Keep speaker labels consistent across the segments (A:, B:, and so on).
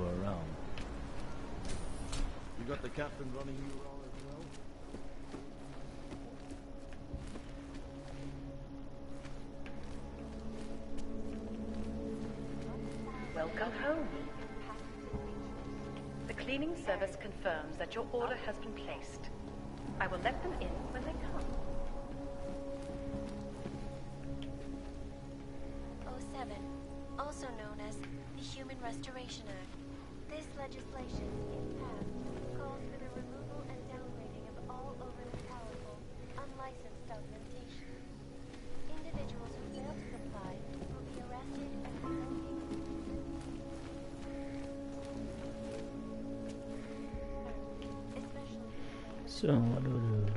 A: around.
B: You got the captain running you around as
C: well? Welcome home. The cleaning service confirms that your order has been placed. I will let them in when they come.
D: 07, also known as the Human Restoration Act. This legislation, if passed, calls for the removal and downgrading of all overly powerful, unlicensed documentation. Individuals who fail to comply will be arrested and relocated.
A: So, what do we do?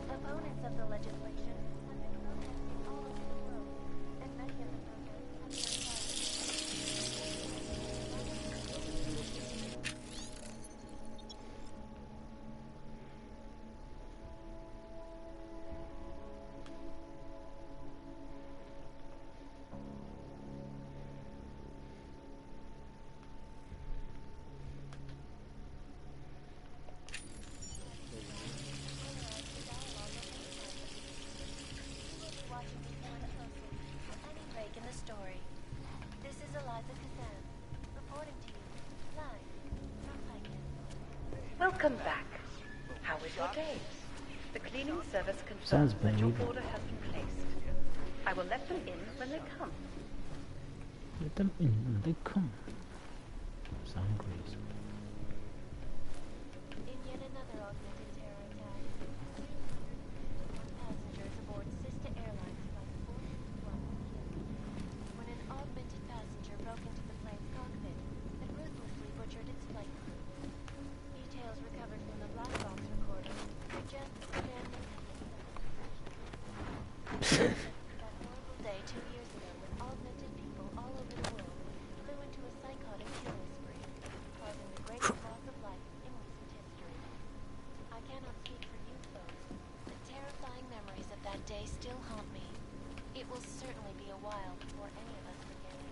D: Opponents of the legislation have been protesting all over the world, and many of the protests have been
C: Welcome back. How was your day? The cleaning service confirms that your order has been placed. I will let them in when they come.
A: Let them in when they come. Sound crazy.
D: in yet another augmented terror attack. 351 passengers aboard Sista Airlines Flight 451 when an augmented passenger broke into the plane's cockpit and ruthlessly butchered its flight crew. Details recovered from the black box recorder suggest the man that horrible day 2 years ago when augmented people all over the world flew into a psychotic killing spree, causing the greatest loss of life in recent history. I cannot speak for you folks, but terrifying memories of that day still haunt me. It will certainly be a while before any of us forget it.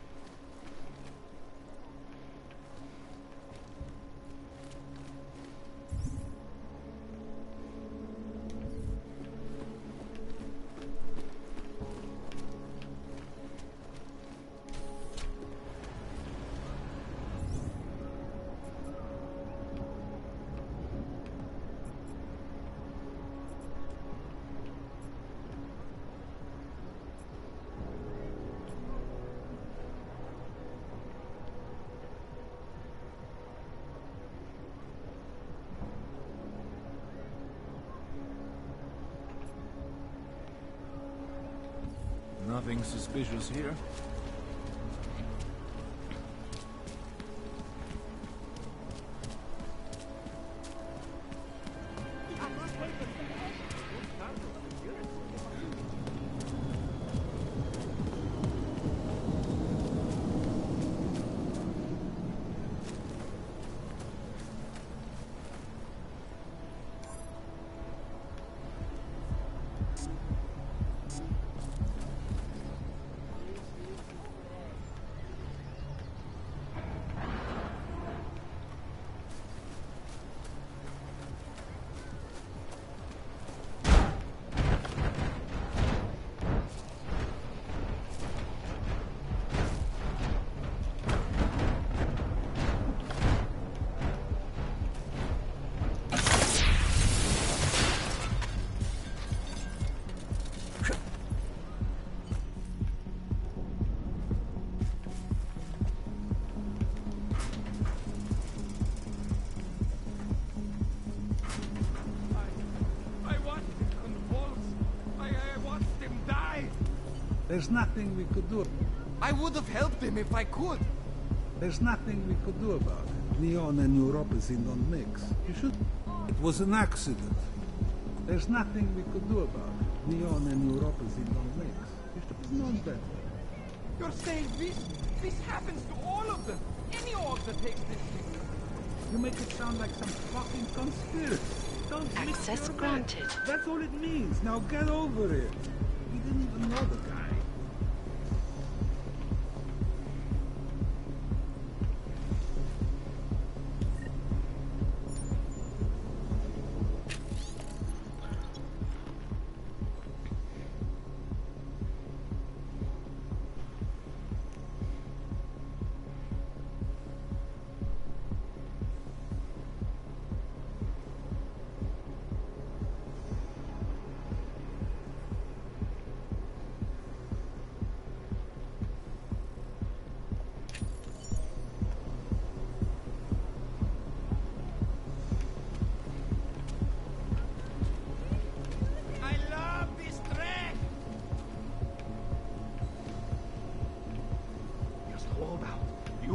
B: Nothing suspicious here.
E: There's nothing we could do.
F: I would have helped him if I could.
E: There's nothing we could do about it. Neon and Europacine don't mix. You should... It was an accident. There's nothing we could do about it. Neon and Europacine don't mix. You should have known better.
F: You're saying this happens to all of them? Any org that takes this thing?
E: You make it sound like some fucking conspiracy. Don't mix
C: Access
E: your
C: granted.
E: bets. That's all it means. Now get over it. We didn't even know the guy.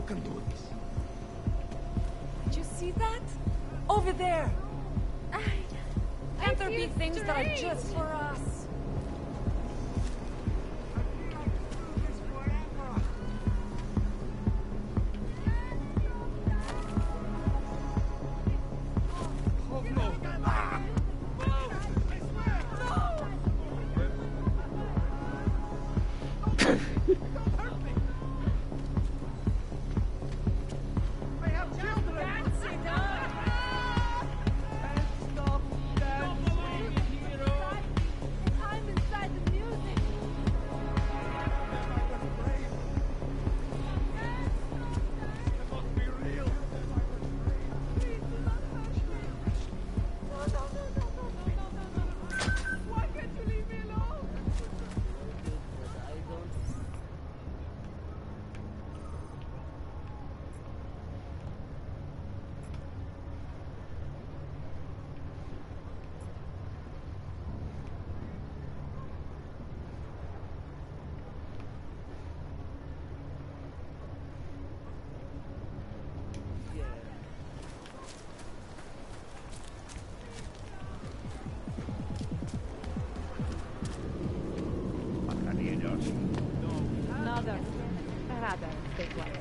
F: You can do this.
G: Did you see that? Over there! Can't there be things that are just for us?
F: Oh no!
G: Another. Rather, stay quiet.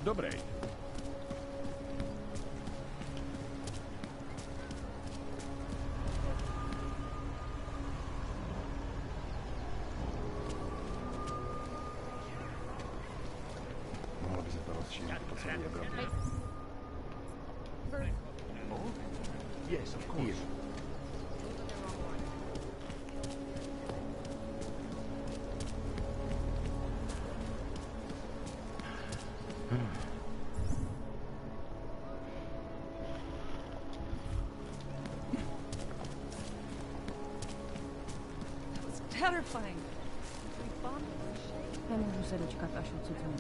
B: Dobrej.
H: Mohlo by se to rozšířit po celé Evropě.
F: Yes, of course.
G: Terrifying.
A: Nemůžu se dočkat, až odsucím.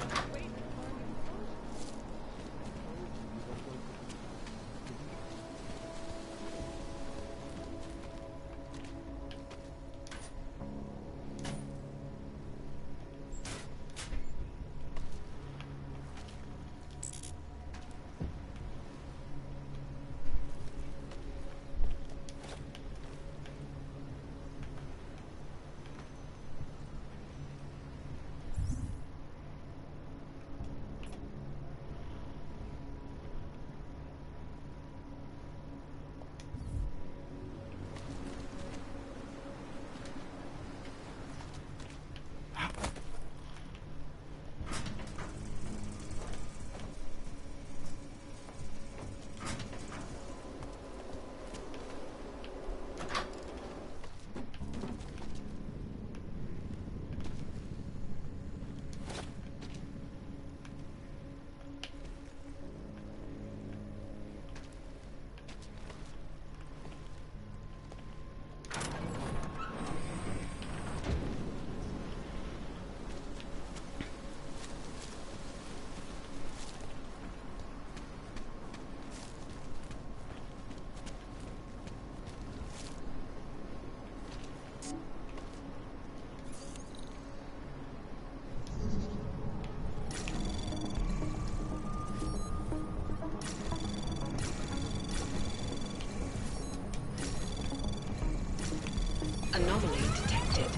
C: Anomaly detected.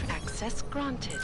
C: Access granted.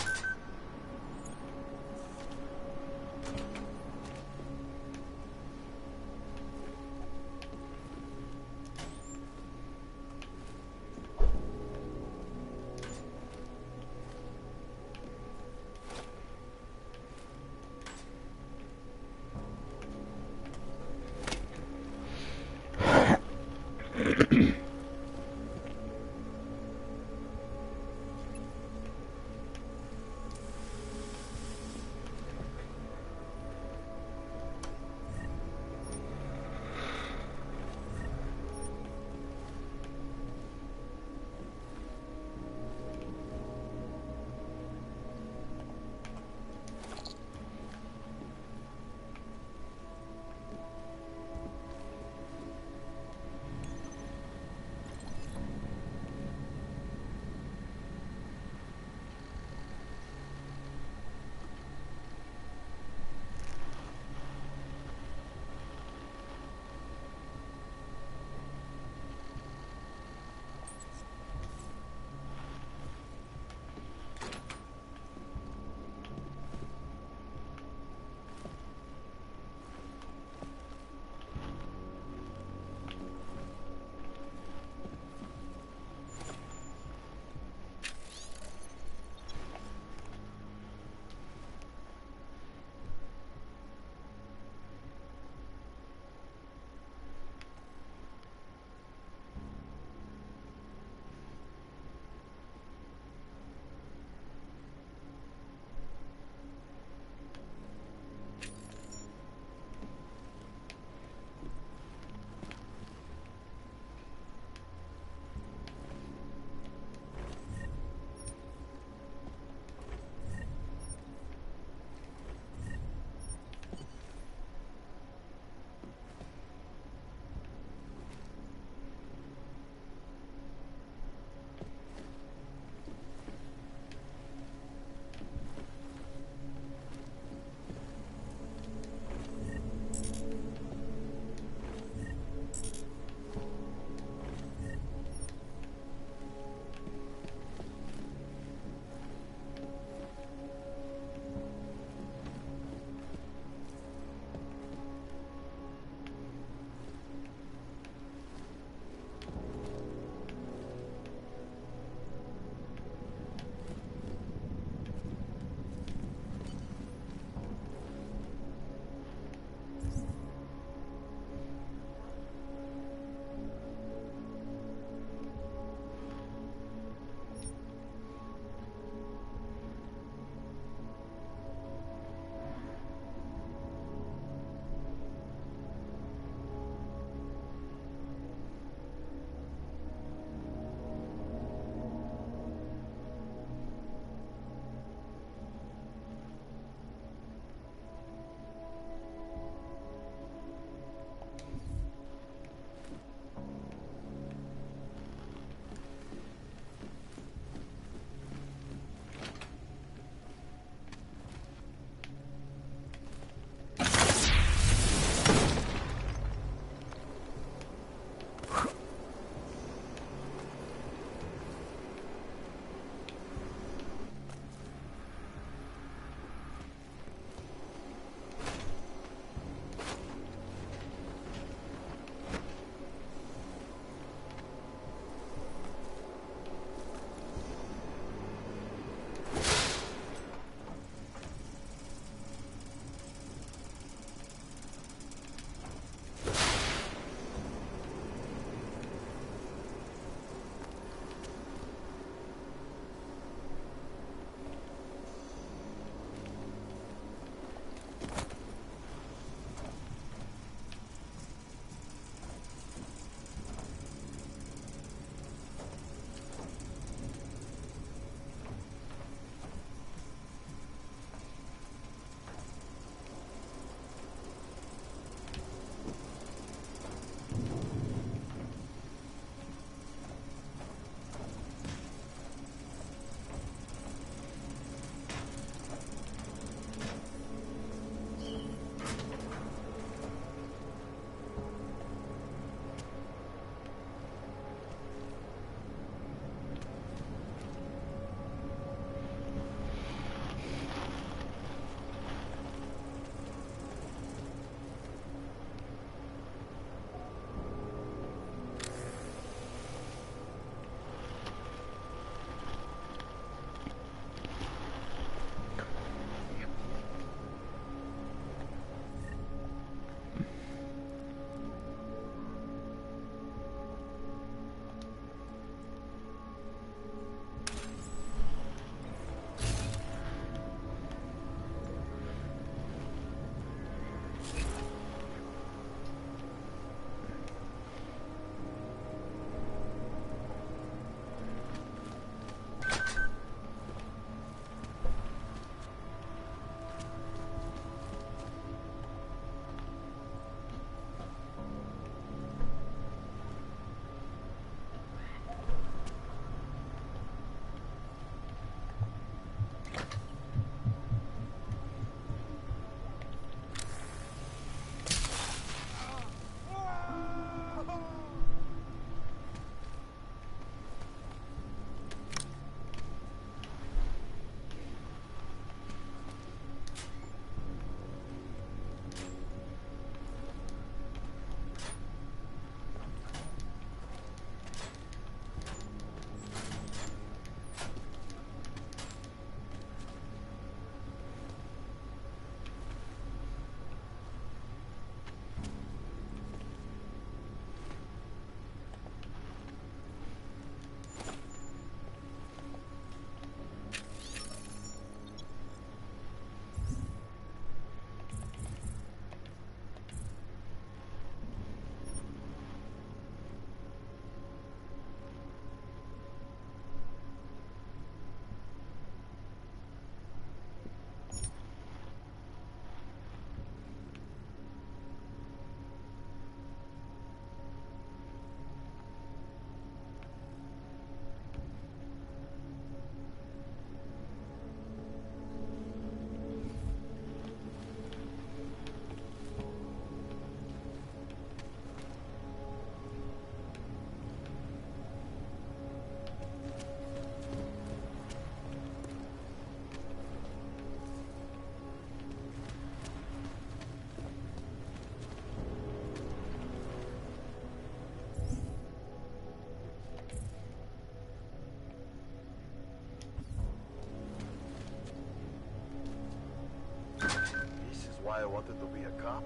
H: why I wanted to be a cop?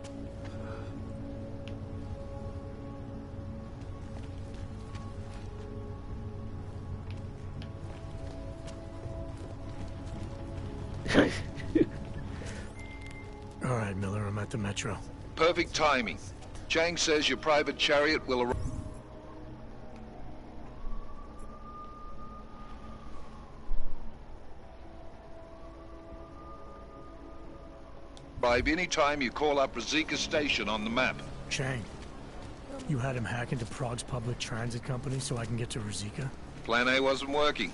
I: All right, Miller, I'm at the Metro.
J: Perfect timing. Chang says your private chariot will arrive any time you call up Rizika Station on the map.
I: Chang, you had him hack into Prague's public transit company so I can get to Rizika?
J: Plan A wasn't working.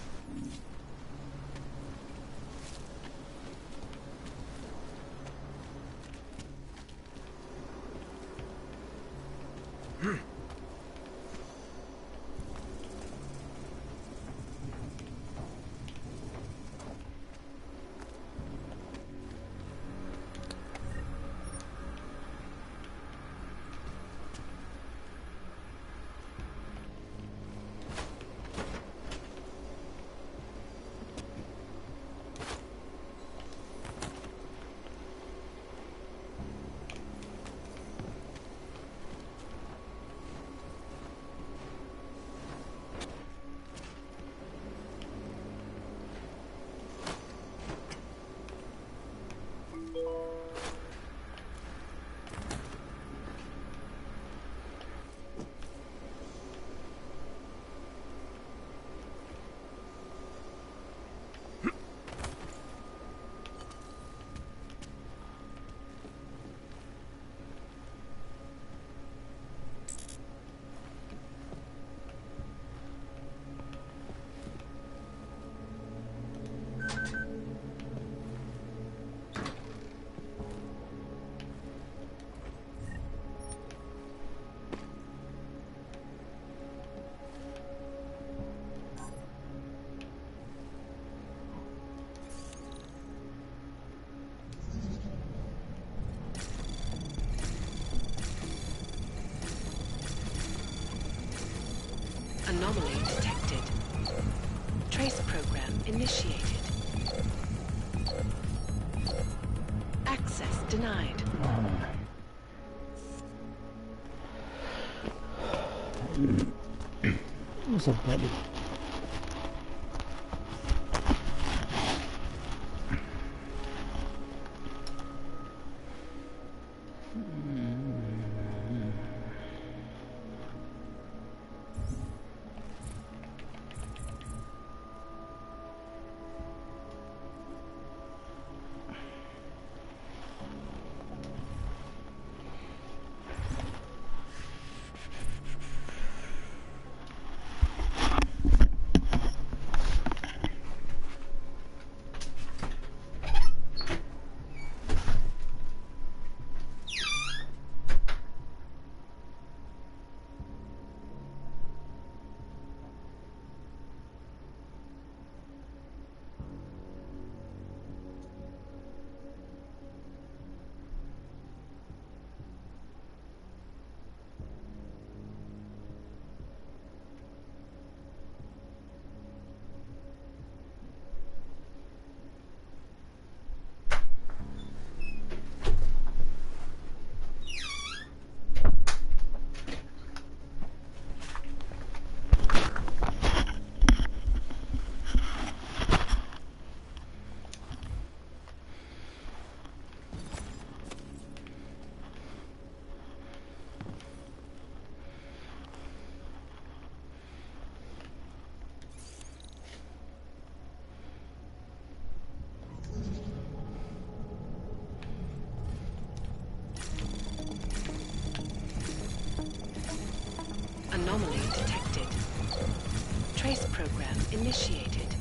C: Anomaly detected. Trace program initiated. Access denied.
A: What's up, buddy?
C: Anomaly detected. Trace program initiated.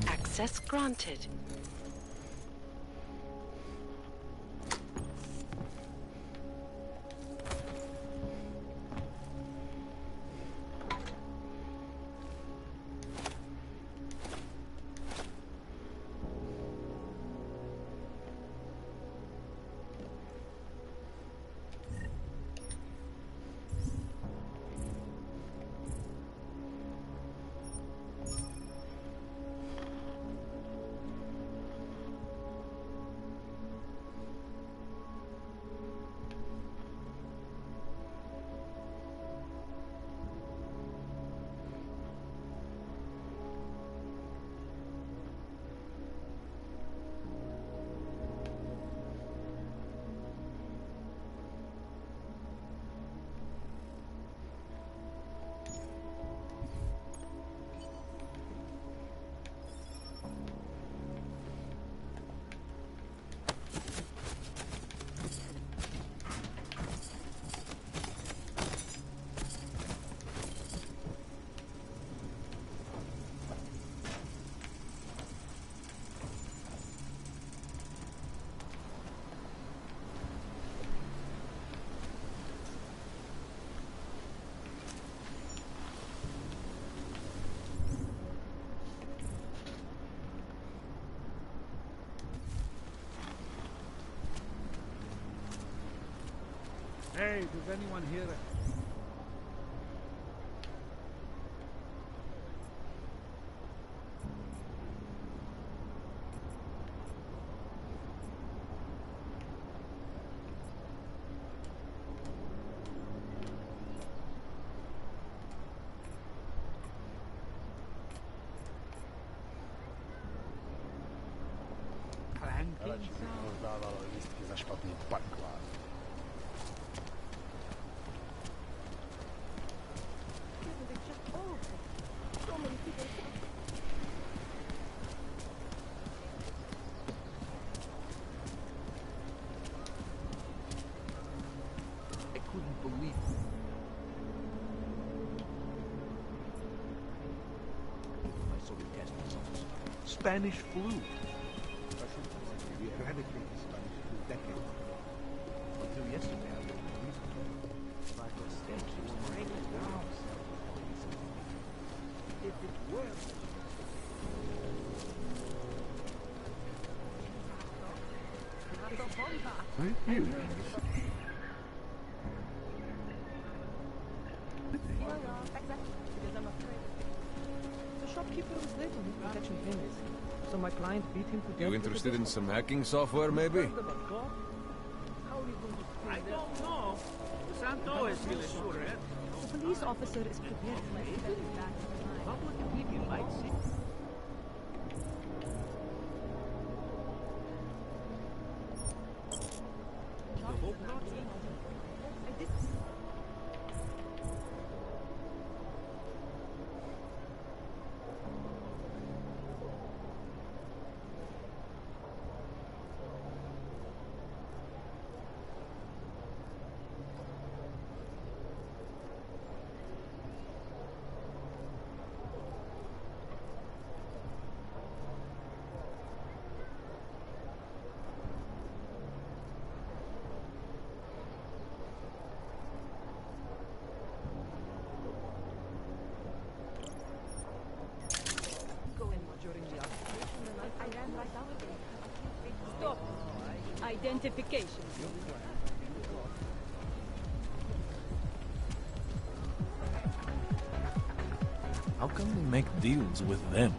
C: Access granted.
E: Hey, does anyone hear it?
H: Rozdávalo lístky za špatný parkování.
F: I couldn't believe I saw the test results. Spanish flu.
E: We eradicated Spanish flu decades ago.
F: Until yesterday, I didn't believe it. But the steps were breaking down. If it were...
K: The shopkeeper was late on his protection payments, so my client beat him to death.
B: You interested in some hacking software, maybe?
F: How are we going to... I don't know. Santo is really sure, eh?
K: The police officer is prepared to let him back in time.
F: Public opinion might see. I hope not.
K: I did.
G: Stop. Identification.
B: How come they make deals with them?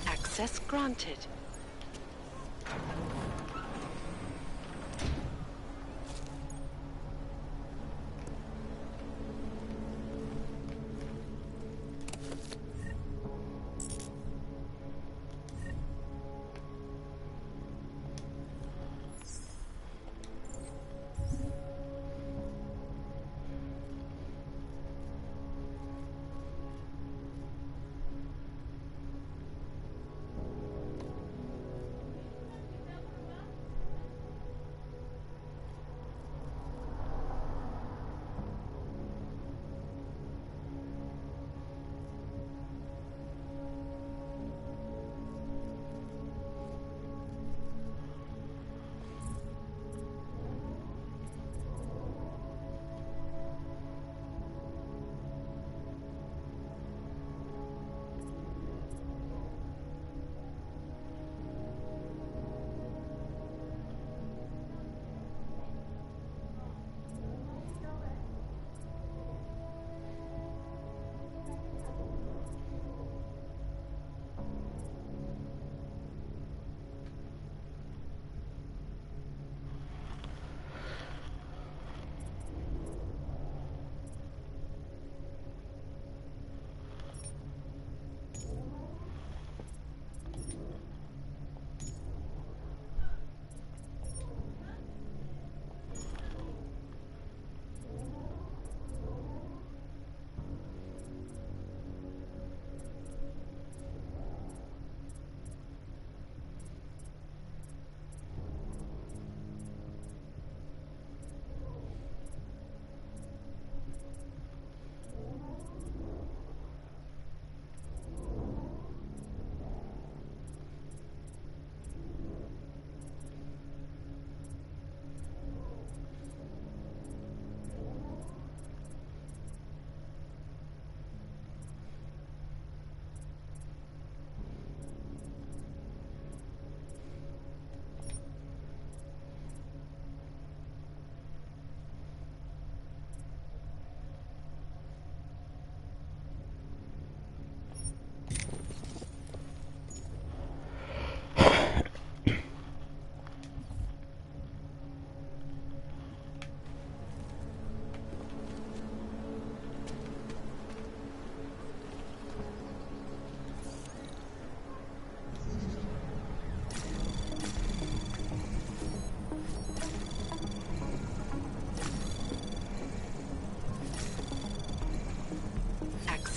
C: Access granted.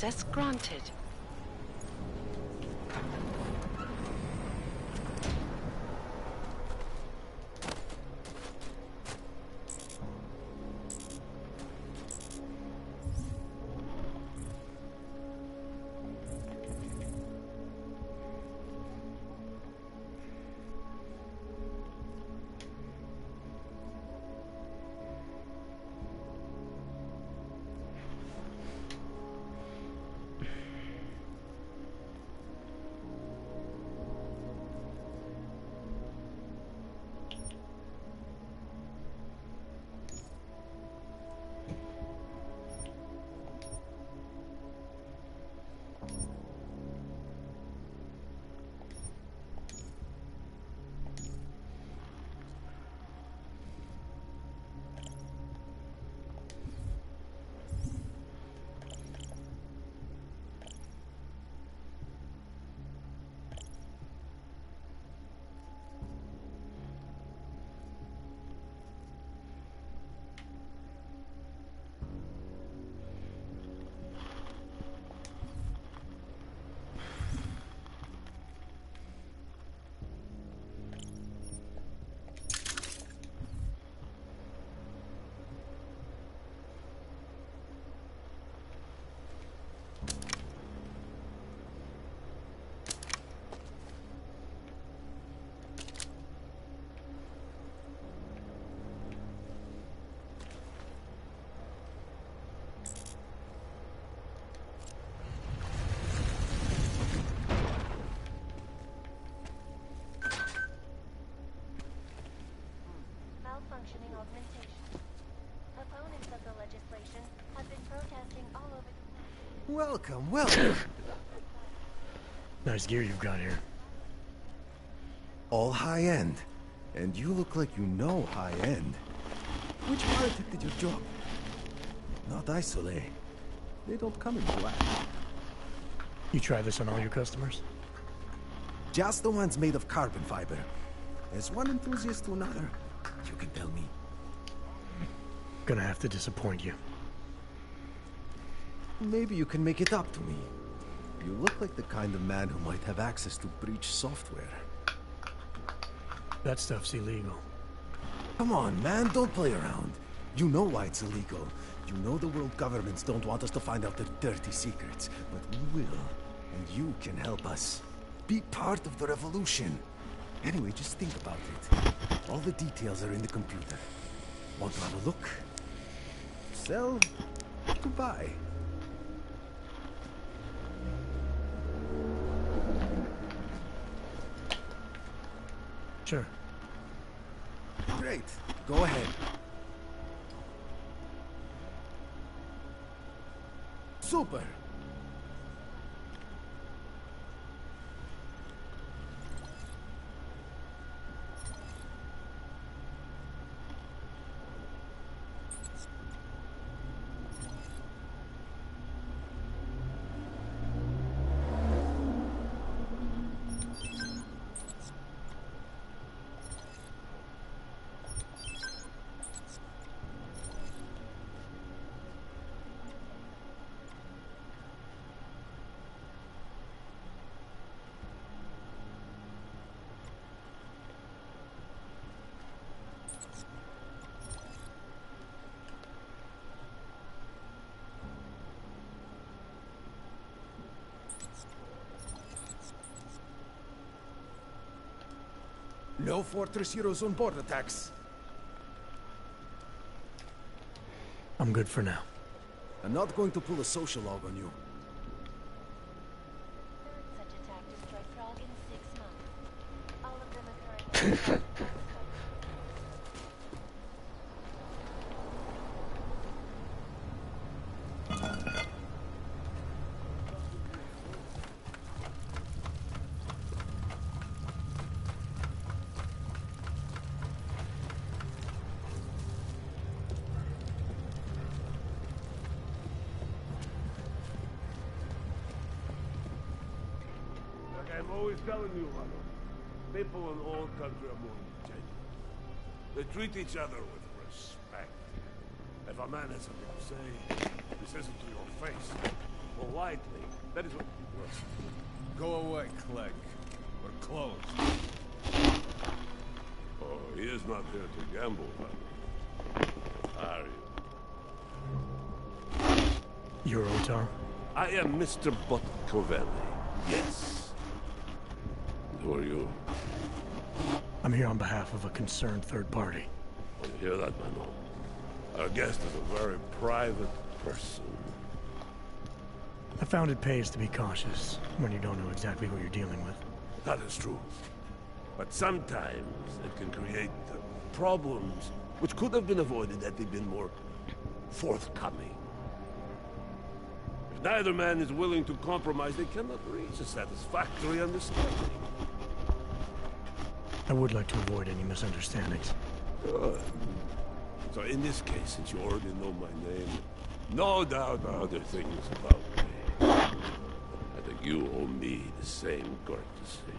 C: Access granted.
D: Malfunctioning augmentation. Opponents of the legislation have been protesting all over the world.
L: Welcome, welcome.
I: Nice gear you've got here.
L: All high-end. And you look like you know high-end. Which politic did you drop? Not isolate. They don't come in black.
I: You try this on all your customers?
L: Just the ones made of carbon fiber. As one enthusiast to another, you can tell me.
I: Gonna have to disappoint you.
L: Maybe you can make it up to me. You look like the kind of man who might have access to breach software.
I: That stuff's illegal.
L: Come on, man, don't play around. You know why it's illegal. You know the world governments don't want us to find out their dirty secrets, but we will. And you can help us. Be part of the revolution. Anyway, just think about it. All the details are in the computer. Want to have a look? Sell to buy.
I: Sure.
L: Great. Go ahead. Super. No Fortress Heroes on board attacks.
I: I'm good for now.
L: I'm not going to pull a social log on you.
D: Third such attack destroyed Prague in 6 months. All of them occurring in
M: I'm always telling you, Mother. People in all country are more genuine. They treat each other with respect. If a man has something to say, he says it to your face. politely. That is what...
N: Go away, Clegg. We're closed.
M: Oh, he is not here to gamble, are you?
I: You're Anothr?
M: I am Mr. Botkovelli, yes. And who are you?
I: I'm here on behalf of a concerned third party.
M: Oh, you hear that, Mano? Our guest is a very private person.
I: I found it pays to be cautious when you don't know exactly who you're dealing with.
M: That is true. But sometimes it can create problems which could have been avoided had they been more forthcoming. If neither man is willing to compromise, they cannot reach a satisfactory understanding.
I: I would like to avoid any misunderstandings.
M: Good. So in this case, since you already know my name, no doubt there are other things about me. I think you owe me the same courtesy.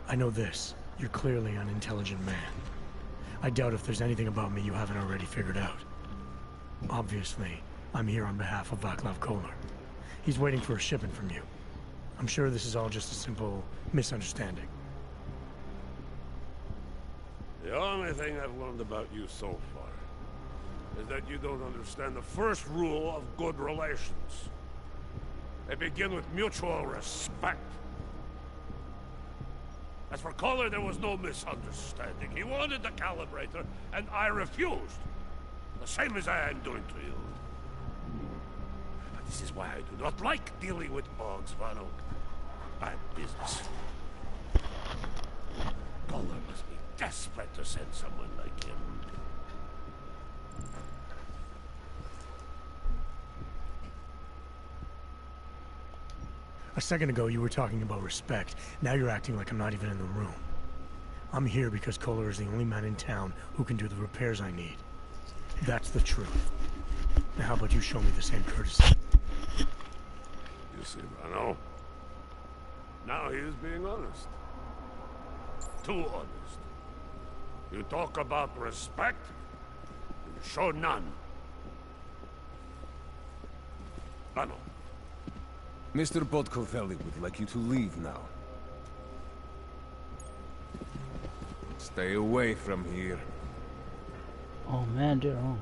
I: I know this. You're clearly an intelligent man. I doubt if there's anything about me you haven't already figured out. Obviously, I'm here on behalf of Václav Koller. He's waiting for a shipment from you. I'm sure this is all just a simple misunderstanding.
M: The only thing I've learned about you so far is that you don't understand the first rule of good relations. They begin with mutual respect. As for Koller, there was no misunderstanding. He wanted the calibrator, and I refused. The same as I am doing to you. But this is why I do not like dealing with Ogs, Vano. Bad business. Koller must be desperate to send someone like him.
I: A second ago, you were talking about respect. Now you're acting like I'm not even in the room. I'm here because Koller is the only man in town who can do the repairs I need. That's the truth. Now how about you show me the same courtesy?
M: You see, Vano? Now he is being honest. Too honest. You talk about respect, and you show none. Vano.
N: Mr. Botkovelli would like you to leave now. Stay away from here.
A: Oh man, they're wrong.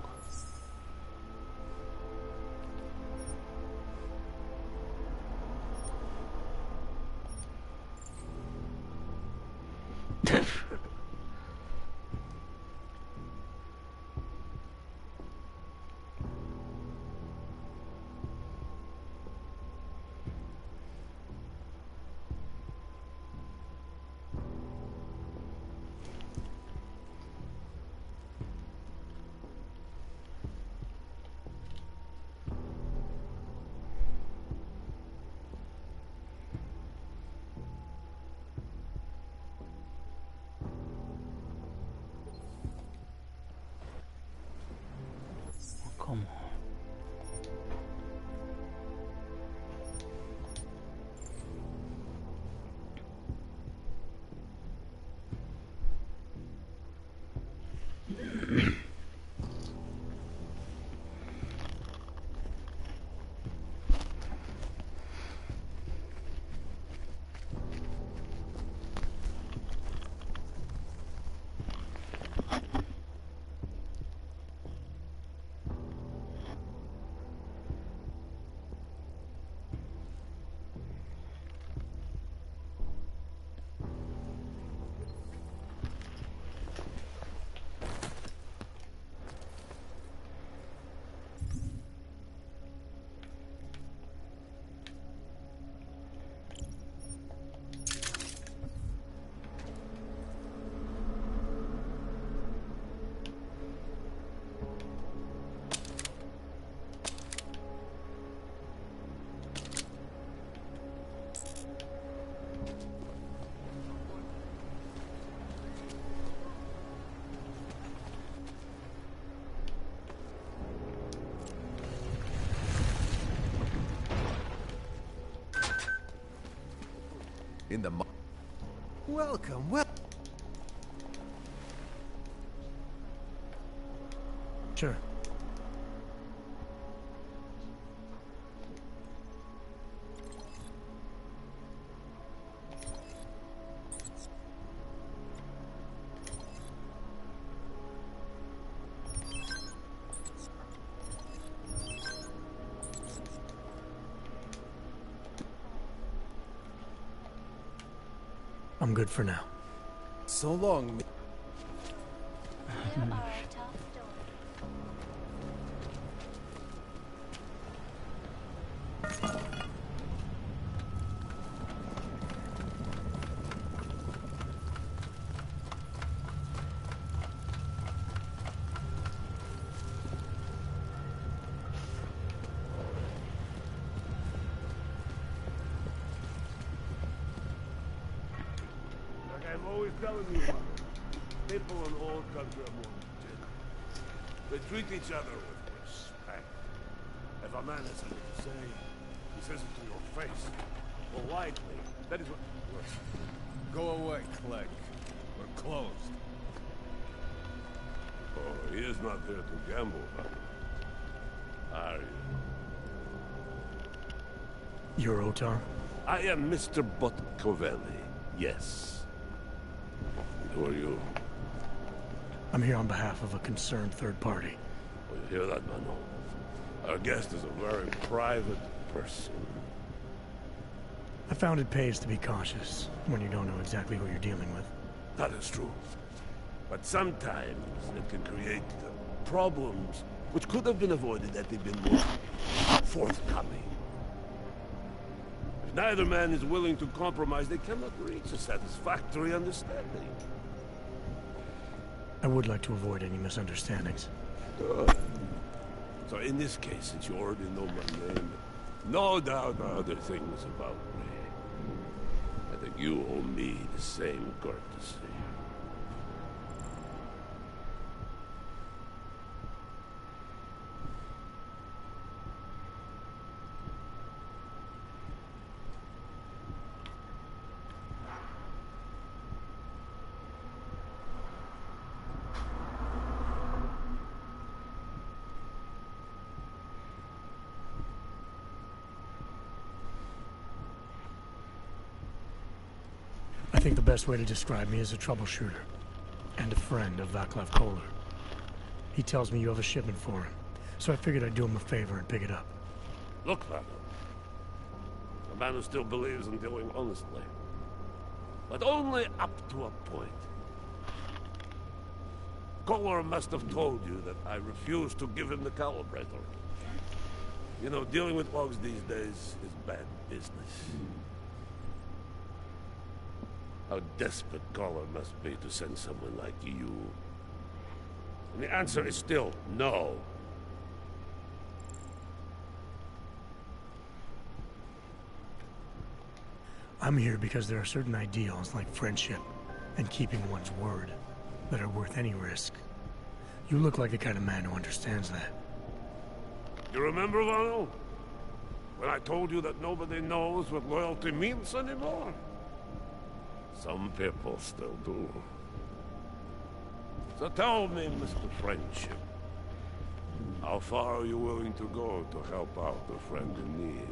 A: Come on.
L: In the... Welcome,
I: Sure. I'm good for now.
L: So long.
M: I'm always telling you about it. People in all countries are more gentle. They treat each other with respect. If a man has something to say, he says it to your face. Politely. That is what... Listen.
N: Go away, Clegg. We're closed.
M: Oh, he is not here to gamble, are you?
I: You're Anothr?
M: I am Mr. Botkovelli, yes. Who are you?
I: I'm here on behalf of a concerned third party.
M: Well, you hear that, Mano? Our guest is a very private person.
I: I found it pays to be cautious when you don't know exactly who you're dealing with.
M: That is true. But sometimes it can create problems which could have been avoided had they been more forthcoming. If neither man is willing to compromise, they cannot reach a satisfactory understanding.
I: I would like to avoid any misunderstandings.
M: Good. So in this case, since you already know my name, no doubt there are other things about me. I think you owe me the same courtesy.
I: I think the best way to describe me is a troubleshooter and a friend of Vaclav Kohler. He tells me you have a shipment for him, so I figured I'd do him a favor and pick it up.
M: Look, Vaclav. A man who still believes in dealing honestly. But only up to a point. Kohler must have told you that I refused to give him the calibrator. You know, dealing with logs these days is bad business. How desperate Kohler must be to send someone like you. And the answer is still no.
I: I'm here because there are certain ideals like friendship and keeping one's word that are worth any risk. You look like the kind of man who understands that.
M: You remember, Vano? When I told you that nobody knows what loyalty means anymore? Some people still do. So tell me, Mr. Friendship, how far are you willing to go to help out a friend in need?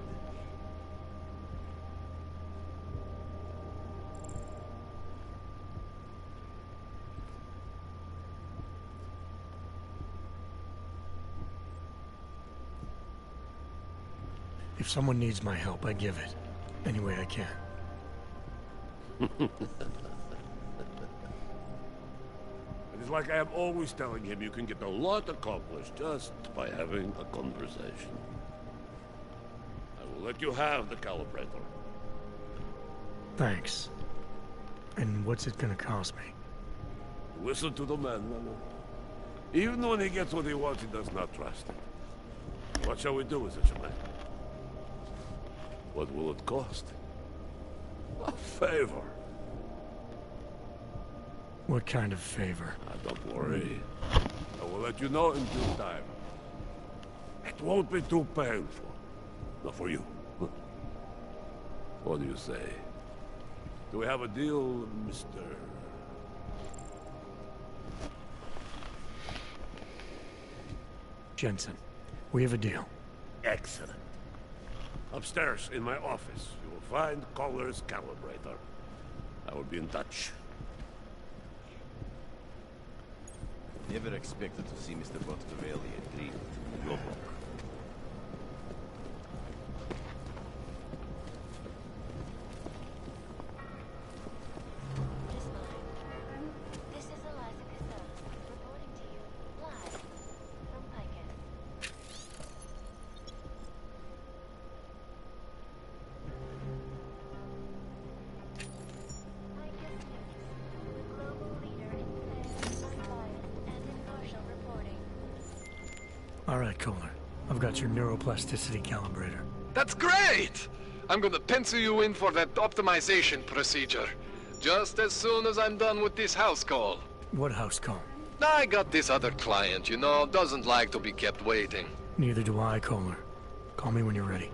I: If someone needs my help, I give it. Any way I can.
M: It is like I am always telling him, you can get a lot accomplished just by having a conversation. I will let you have the calibrator.
I: Thanks. And what's it gonna cost me?
M: Listen to the man, Mano. Even when he gets what he wants, he does not trust it. What shall we do with such a man? What will it cost? A favor.
I: What kind of favor?
M: Don't worry. I will let you know in due time. It won't be too painful. Not for you. What do you say? Do we have a deal, Mr.
I: Jensen. We have a deal.
M: Excellent. Upstairs in my office, you will find Collar's calibrator. I will be in touch.
O: Never expected to see Mr. Botcavelli at 3. Your book.
I: All right, Kohler. I've got your neuroplasticity calibrator.
P: That's great! I'm gonna pencil you in for that optimization procedure. Just as soon as I'm done with this house call.
I: What house call?
P: I got this other client, you know, doesn't like to be kept waiting.
I: Neither do I, Kohler. Call me when you're ready.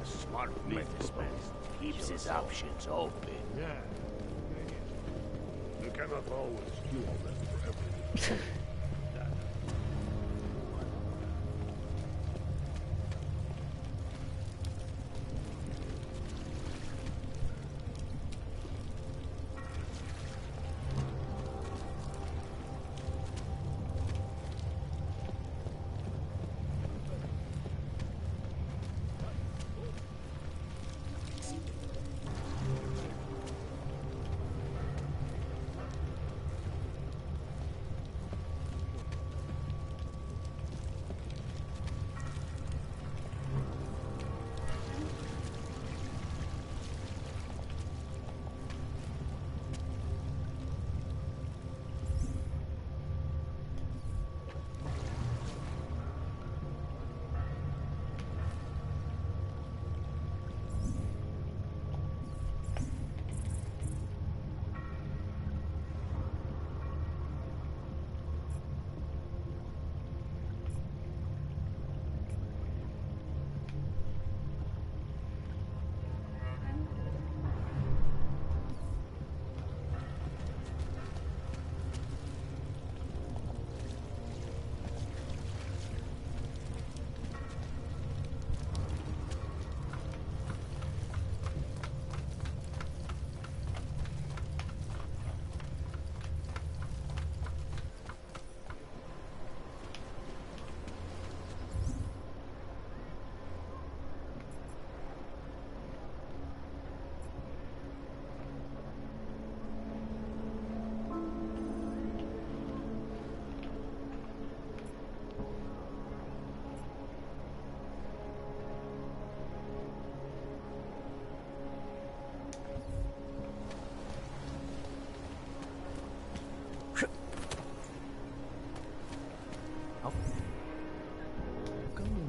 M: A smart businessman keeps his options open. Yeah. You cannot always do all that for everything.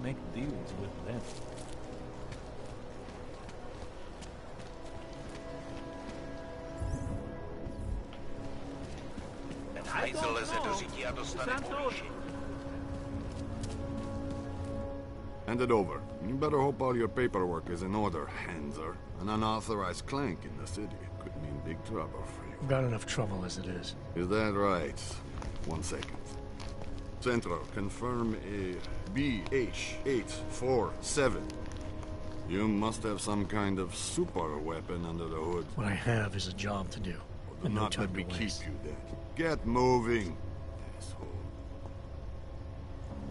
B: Make deals with them.
H: Hand it over. You better hope all your paperwork is in order, Anothr. An unauthorized clank in the city could mean big trouble for you.
I: I've got enough trouble as it is.
H: Is that right? 1 second. Central, confirm a BH-847. You must have some kind of super weapon under the hood.
I: What I have is a job to do.
H: Well,
I: And no
H: not
I: time
H: let me
I: to
H: keep
I: waste.
H: you then. Get moving, asshole.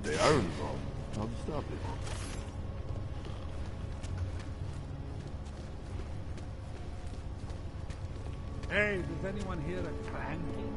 H: They are involved. I'll stop it.
E: Hey, does anyone hear a clanking?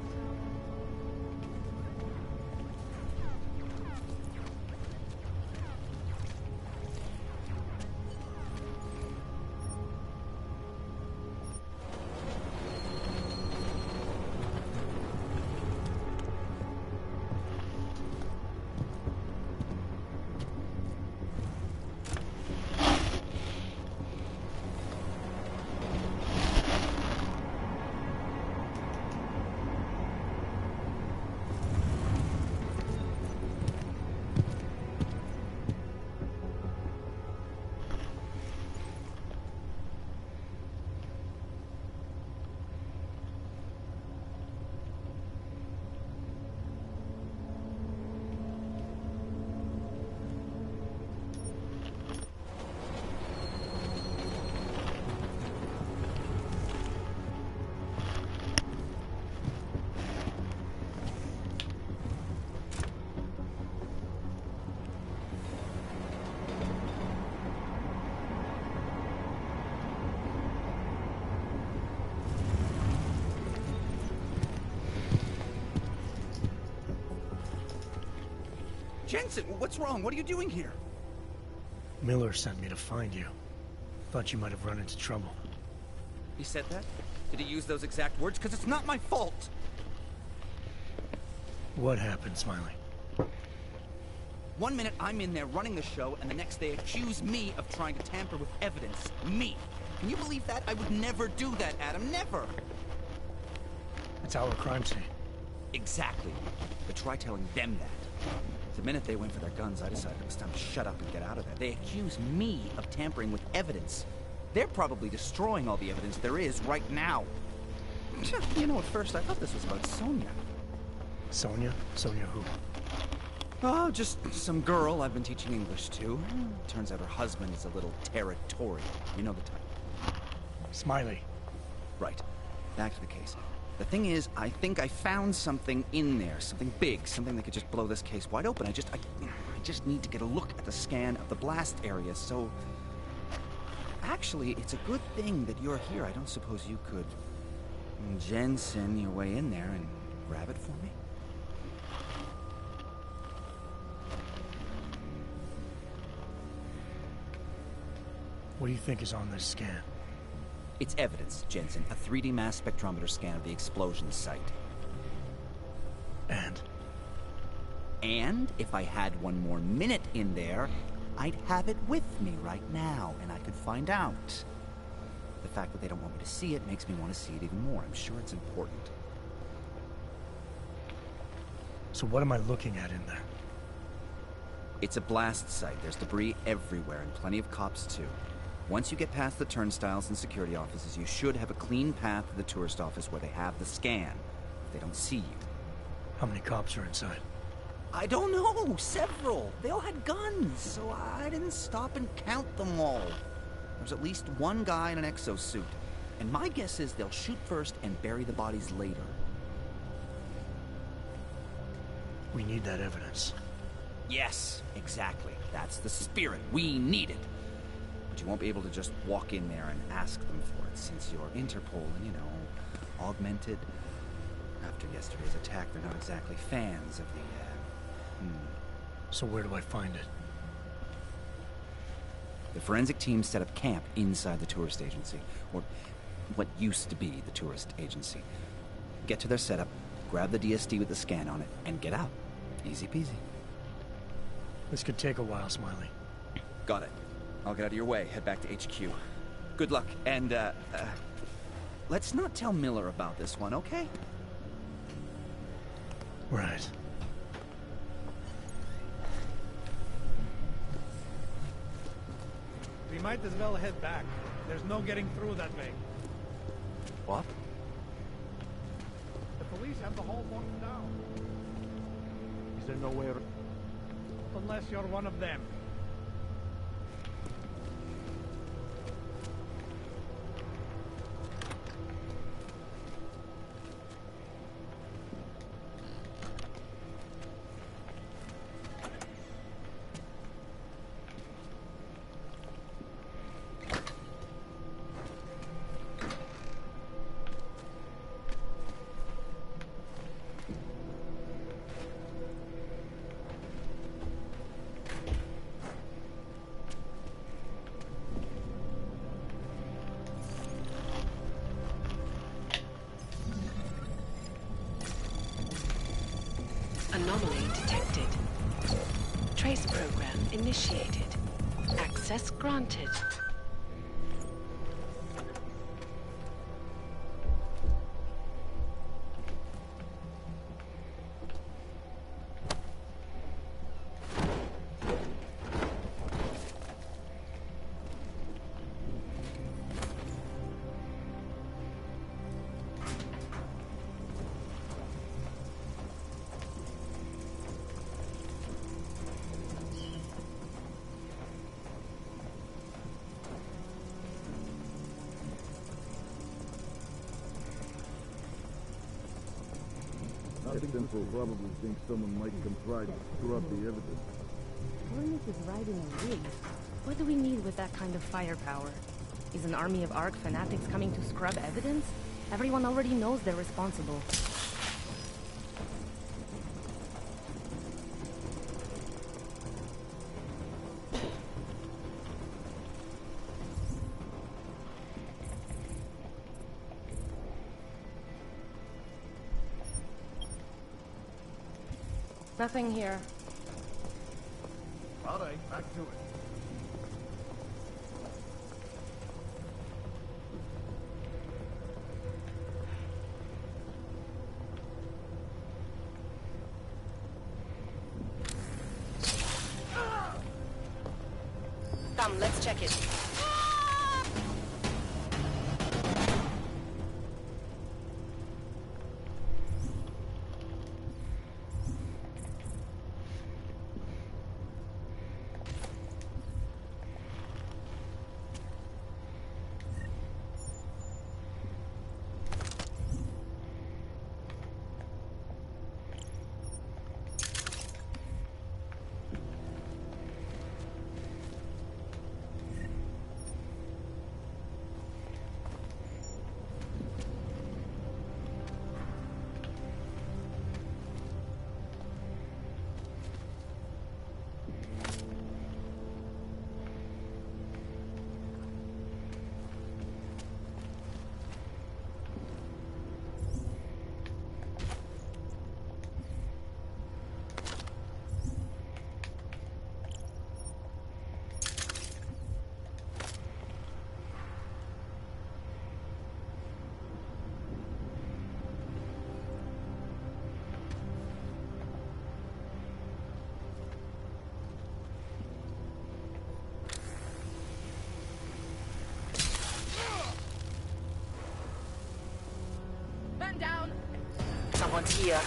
Q: Jensen, what's wrong? What are you doing here?
I: Miller sent me to find you. Thought you might have run into trouble.
Q: He said that? Did he use those exact words? Because it's not my fault!
I: What happened, Smiley?
Q: One minute I'm in there running the show, and the next they accuse me of trying to tamper with evidence. Me! Can you believe that? I would never do that, Adam. Never!
I: It's our crime scene.
Q: Exactly. But try telling them that. The minute they went for their guns, I decided it was time to shut up and get out of there. They accuse me of tampering with evidence. They're probably destroying all the evidence there is right now. You know, at first I thought this was about Sonia.
I: Sonia? Sonia who?
Q: Oh, just some girl I've been teaching English to. Turns out her husband is a little territorial. You know the type.
I: Smiley.
Q: Right. Back to the case. The thing is, I think I found something in there. Something big. Something that could just blow this case wide open. I just need to get a look at the scan of the blast area, so... Actually, it's a good thing that you're here. I don't suppose you could... Jensen your way in there and grab it for me?
I: What do you think is on this scan?
Q: It's evidence, Jensen. A 3D mass spectrometer scan of the explosion site.
I: And?
Q: And if I had one more minute in there, I'd have it with me right now, and I could find out. The fact that they don't want me to see it makes me want to see it even more. I'm sure it's important.
I: So what am I looking at in there?
Q: It's a blast site. There's debris everywhere, and plenty of cops, too. Once you get past the turnstiles and security offices, you should have a clean path to the tourist office where they have the scan, if they don't see you.
I: How many cops are inside?
Q: I don't know. Several. They all had guns, so I didn't stop and count them all. There's at least one guy in an exosuit, and my guess is they'll shoot first and bury the bodies later.
I: We need that evidence.
Q: Yes, exactly. That's the spirit. We need it. But you won't be able to just walk in there and ask them for it, since you're Interpol and, you know, augmented. After yesterday's attack, they're not exactly fans of the,
I: So where do I find it?
Q: The forensic team set up camp inside the tourist agency, or what used to be the tourist agency. Get to their setup, grab the DSD with the scan on it, and get out. Easy peasy.
I: This could take a while, Smiley.
Q: Got it. I'll get out of your way, head back to HQ. Good luck, and, let's not tell Miller about this one, okay?
I: Right.
R: We might as well head back. There's no getting through that way.
Q: What?
R: The police have the whole locked down. Is there nowhere... Unless you're one of them.
C: Anomaly detected. Trace program initiated. Access granted.
S: Will probably think someone might come try to screw up the evidence.
T: Hornet is riding a rig. What do we need with that kind of firepower? Is an army of ARC fanatics coming to scrub evidence? Everyone already knows they're responsible. Nothing here.
S: All right, back to it.
T: Come, let's check it.
G: Down.
T: Someone's here.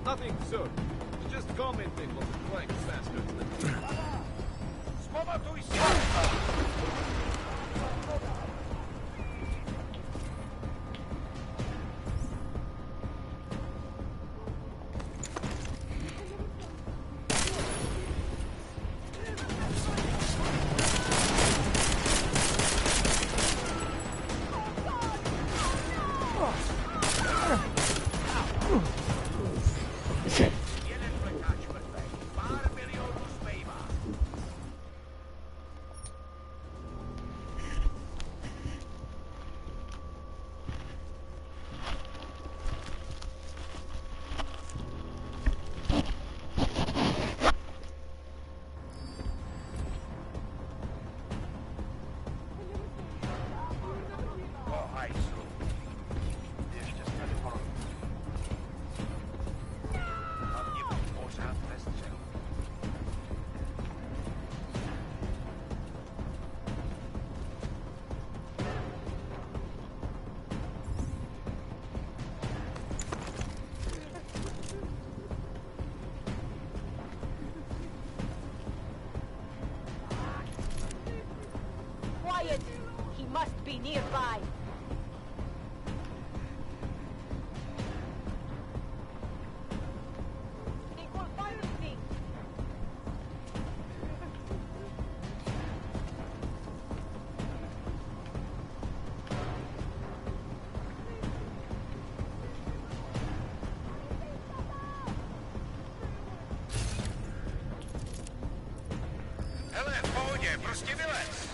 F: Nothing, sir. Just commenting on the flank bastards.
G: He must be nearby. They will fire me.
U: drodě, prostě vylez!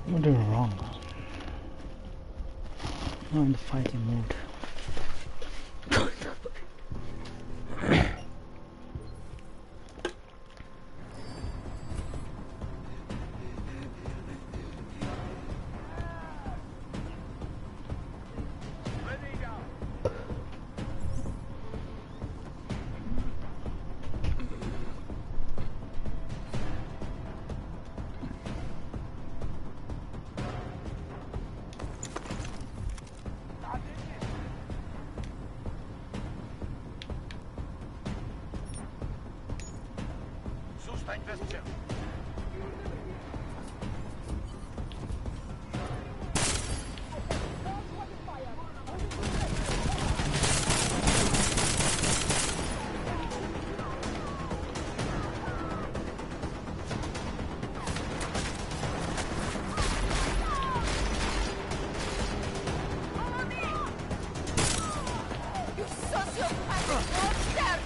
A: What am I doing wrong? Not in the fighting mode.
U: Zůstaň ve střelu.
G: You sociopathic monster!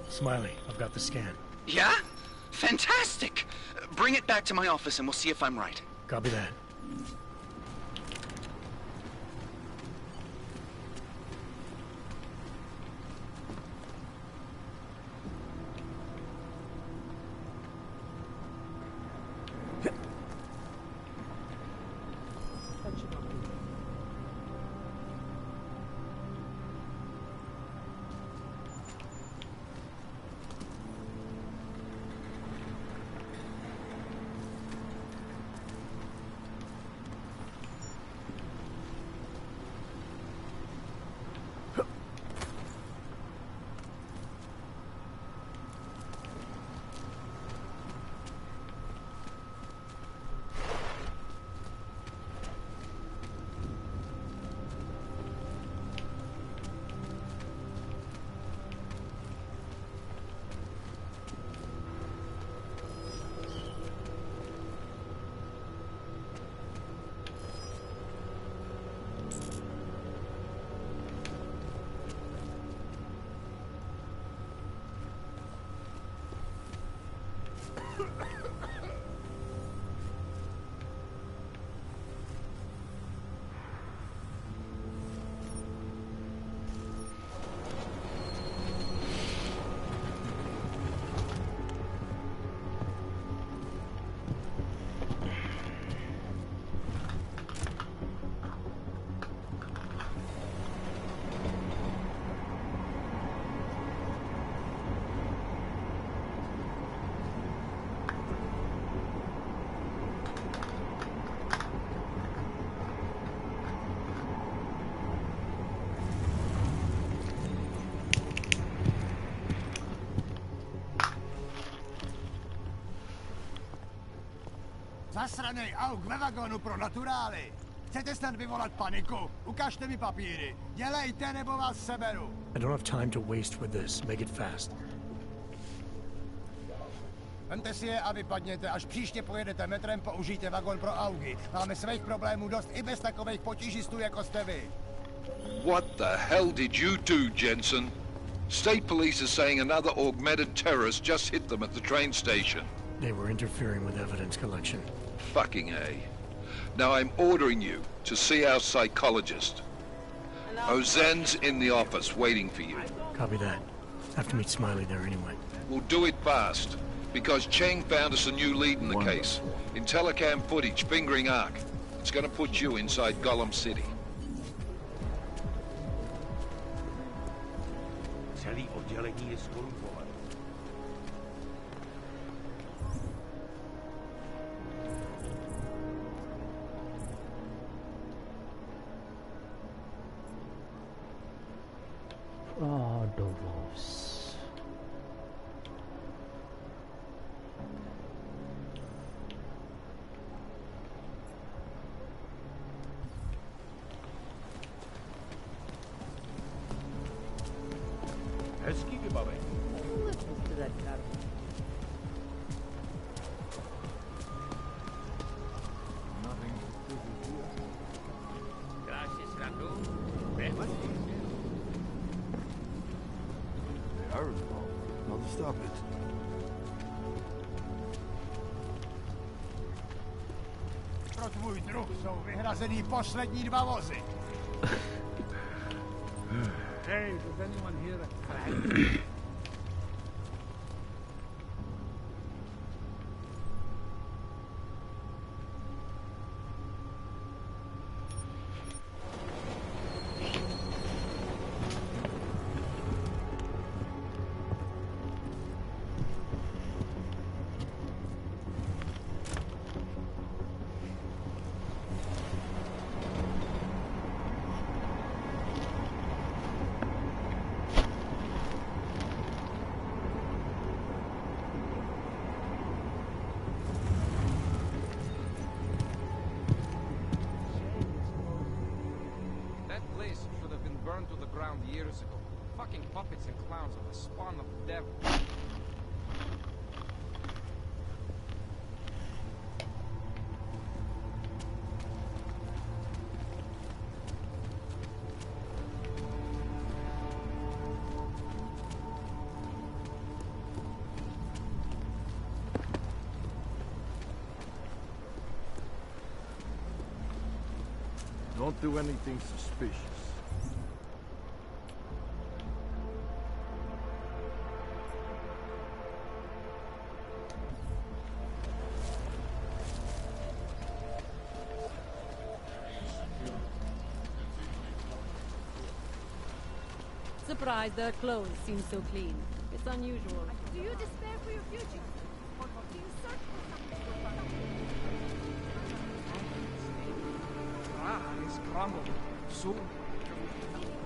I: Smiley, I've got the scan.
Q: Yeah? Fantastic! Bring it back to my office and we'll see if I'm right.
I: Copy that.
U: Zasranej auk ve vagonu pro naturály. Chcete snad vyvolat paniku? Ukažte mi papíry. Dělejte, nebo vás seberu.
I: I don't have time to waste with this. Make it fast.
U: Vemte si je a vypadněte. Až příště pojedete metrem, použijte vagon pro augy. Máme svých problémů dost i bez takových potížistů, jako jste vy.
P: What the hell did you do, Jensen? State police are saying another augmented terrorist just hit them at the train station.
I: They were interfering with evidence collection.
P: Fucking A. Now I'm ordering you to see our psychologist. Ozen's in the office waiting for you.
I: Copy that. Have to meet Smiley there anyway.
P: We'll do it fast, because Cheng found us a new lead in the case. In telecam footage fingering Ark. It's gonna put you inside Gollum City.
M: Celý oddělení je skorumpované.
A: Dovoz.
M: Hezký vybavení.
K: Listen to that cat.
R: Nothing to do here.
F: Gracias, Ratu.
S: They are involved. Now to stop it.
U: Pro tvůj druh jsou vyhrazený poslední 2 vozy.
R: Hey, does anyone hear a crack?
F: burned to the ground years ago. Fucking puppets and clowns are the spawn of the devil.
S: Don't do anything suspicious.
G: Surprised their clothes seem so clean. It's unusual.
D: Do you despair for your future? Or do you search for something?
F: Is crumble. Soon.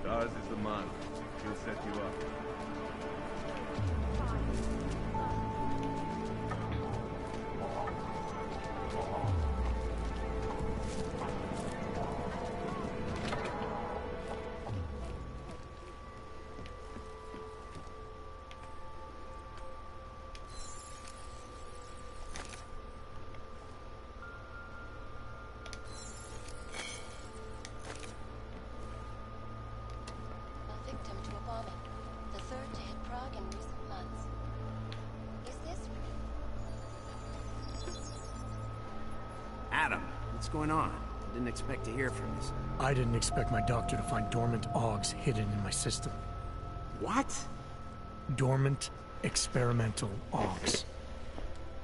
N: Daz is the man. He'll set you up.
Q: Adam, what's going on? I didn't expect to hear from you.
I: I didn't expect my doctor to find dormant augs hidden in my system.
Q: What?
I: Dormant experimental augs.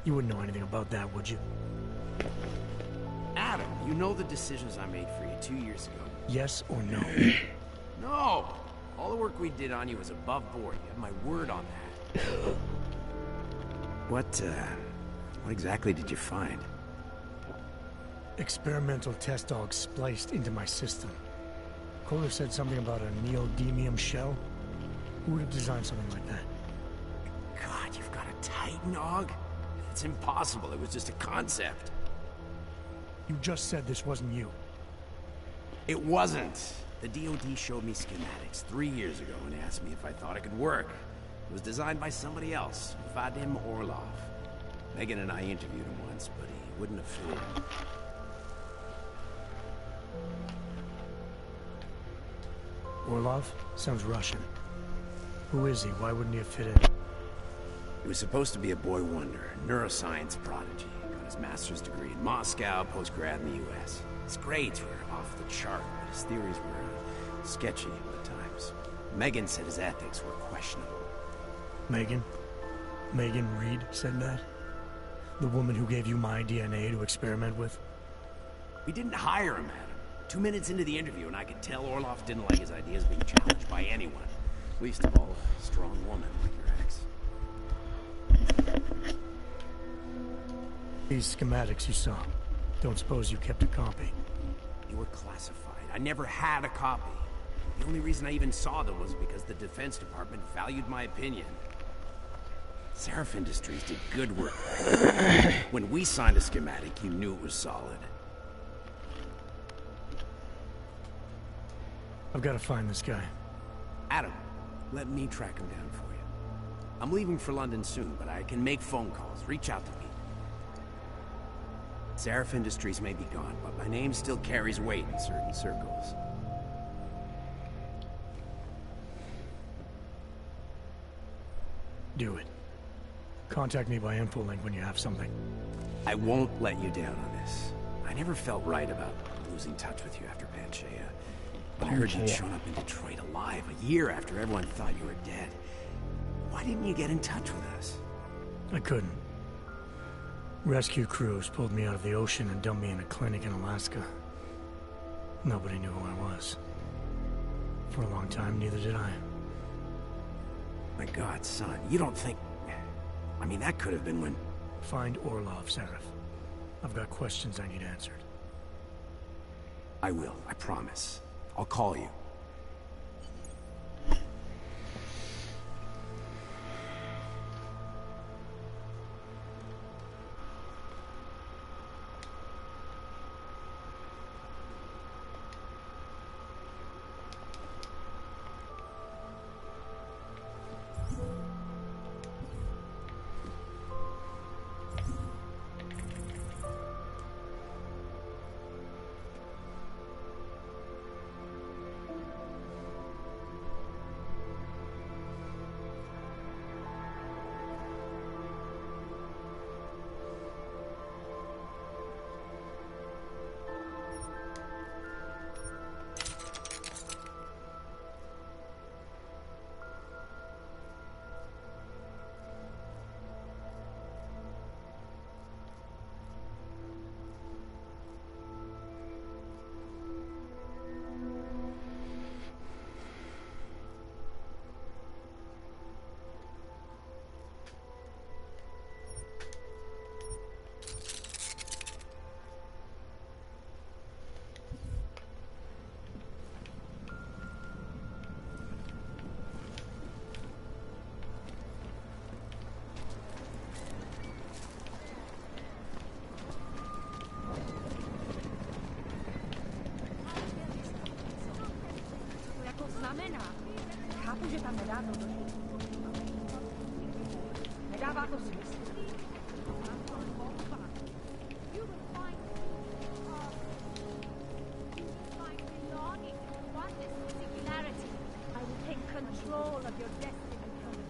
I: You wouldn't know anything about that, would you?
Q: Adam, you know the decisions I made for you 2 years ago.
I: Yes or no?
Q: No! All the work we did on you was above board. You have my word on that. What exactly did you find?
I: Experimental test dogs spliced into my system. Kohler said something about a neodymium shell. Who would have designed something like that?
Q: God, you've got a Titan Og? It's impossible. It was just a concept.
I: You just said this wasn't you.
J: It wasn't. The DoD showed me schematics 3 years ago and asked me if I thought it could work. It was designed by somebody else, Vadim Orlov. Megan and I interviewed him once, but he wouldn't have fit in.
I: Orlov? Sounds Russian. Who is he? Why wouldn't he have fit in?
J: He was supposed to be a boy wonder, a neuroscience prodigy. Got his master's degree in Moscow, post-grad in the US. His grades were off the chart, but his theories were sketchy at times. Megan said his ethics were questionable.
I: Megan? Megan Reed said that? The woman who gave you my DNA to experiment with?
J: We didn't hire him, Adam. 2 minutes into the interview, and I could tell Orlov didn't like his ideas being challenged by anyone. Least of all, a strong woman like your ex.
I: These schematics you saw. Don't suppose you kept a copy?
J: They were classified. I never had a copy. The only reason I even saw them was because the Defense Department valued my opinion. Seraph Industries did good work. When we signed a schematic, you knew it was solid.
I: I've got to find this guy.
J: Adam, let me track him down for you. I'm leaving for London soon, but I can make phone calls. Reach out to me. Seraph Industries may be gone, but my name still carries weight in certain circles.
I: Do it. Contact me by infolink when you have something.
J: I won't let you down on this. I never felt right about losing touch with you after Panchaea. But I heard you'd shown up in Detroit alive a year after everyone thought you were dead. Why didn't you get in touch with us?
I: I couldn't. Rescue crews pulled me out of the ocean and dumped me in a clinic in Alaska. Nobody knew who I was. For a long time, neither did I.
J: My God, son, you don't think... I mean, that could have been when...
I: Find Orlov, Seraph. I've got questions I need answered.
J: I will, I promise. I'll call you.
V: Chápu, že tam nedávno došlo. Nedává to smysl. I will take control of your destiny, Thomas.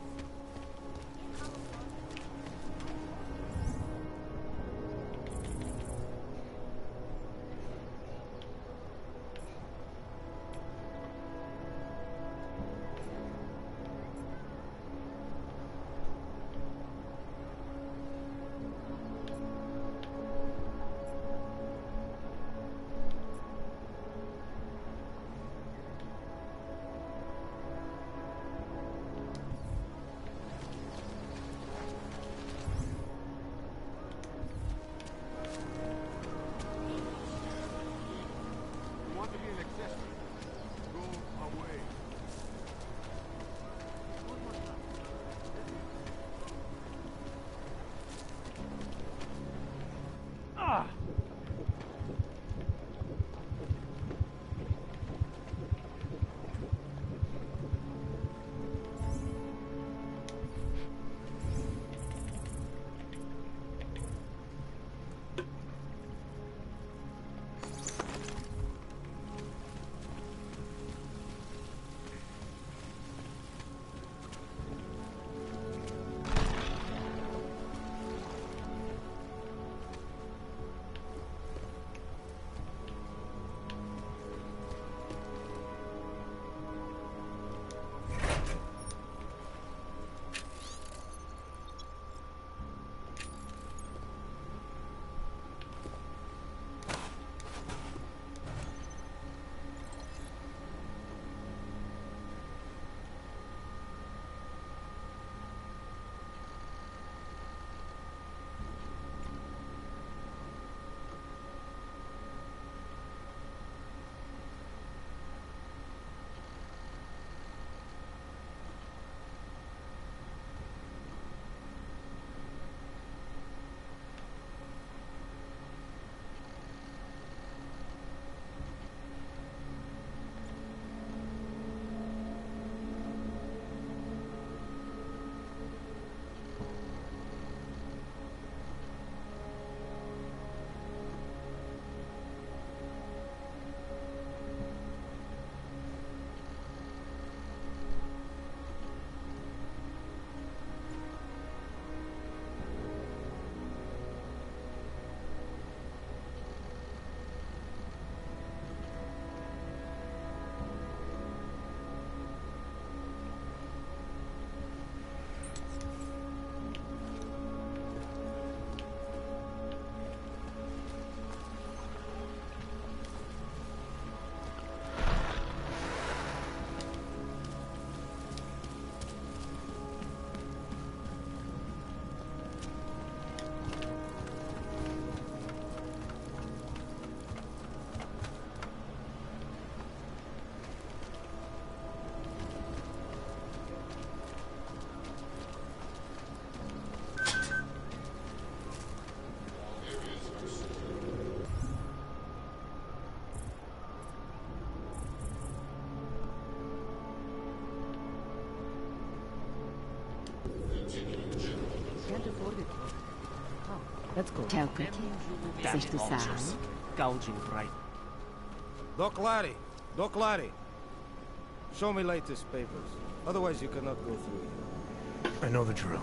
L: Ciao, Pretty. Chceš tu sám?
O: Doc Larry. Show me latest papers. Otherwise you cannot go through here.
I: I know the drill.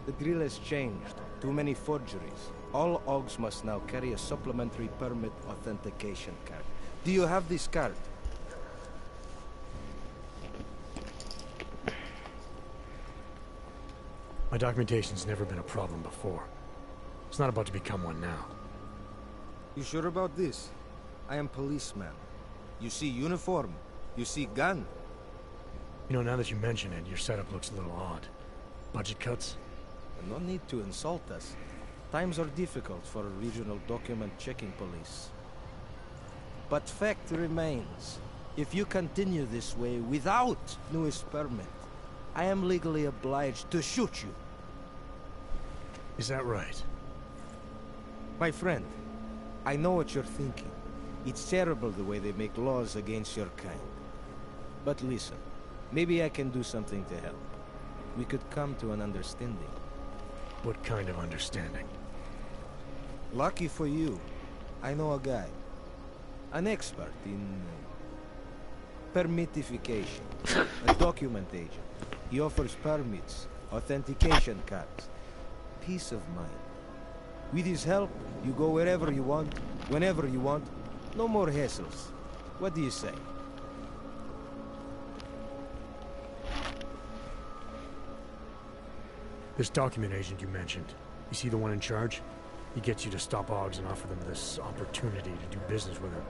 O: The drill has changed. Too many forgeries. All OGs must now carry a supplementary permit authentication card. Do you have this card?
I: My documentation's never been a problem before. It's not about to become one now.
O: You sure about this? I am policeman. You see uniform. You see gun.
I: You know, now that you mention it, your setup looks a little odd. Budget cuts?
O: No need to insult us. Times are difficult for a regional document checking police. But fact remains, if you continue this way without newest permit, I am legally obliged to shoot you.
I: Is that right?
O: My friend, I know what you're thinking. It's terrible the way they make laws against your kind. But listen, maybe I can do something to help. We could come to an understanding.
I: What kind of understanding?
O: Lucky for you, I know a guy. An expert in permitification. A document agent. He offers permits, authentication cards. Peace of mind. With his help, you go wherever you want, whenever you want. No more hassles. What do you say?
I: This document agent you mentioned, you see the one in charge? He gets you to stop OGs and offer them this opportunity to do business with him.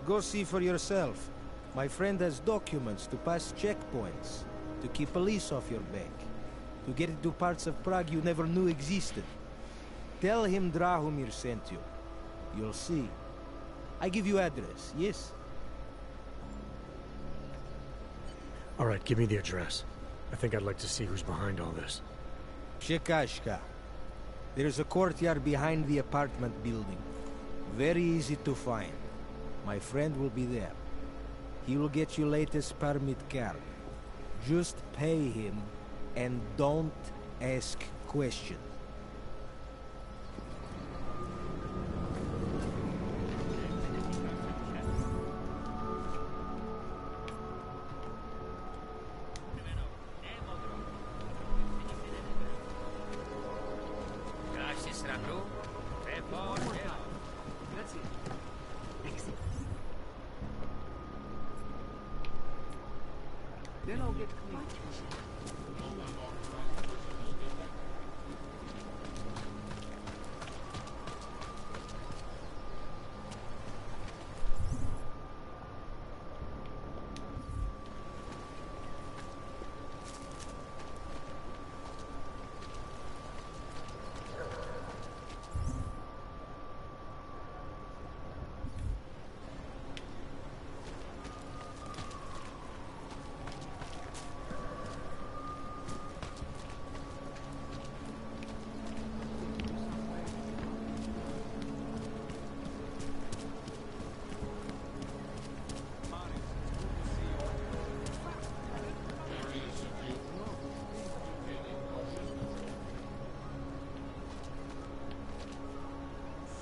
O: Go see for yourself. My friend has documents to pass checkpoints, to keep police off your back, to get into parts of Prague you never knew existed. Tell him Drahomir sent you. You'll see. I give you address, yes?
I: All right, give me the address. I think I'd like to see who's behind all this.
O: Shekashka. There's a courtyard behind the apartment building. Very easy to find. My friend will be there. He will get you latest permit card. Just pay him and don't ask questions.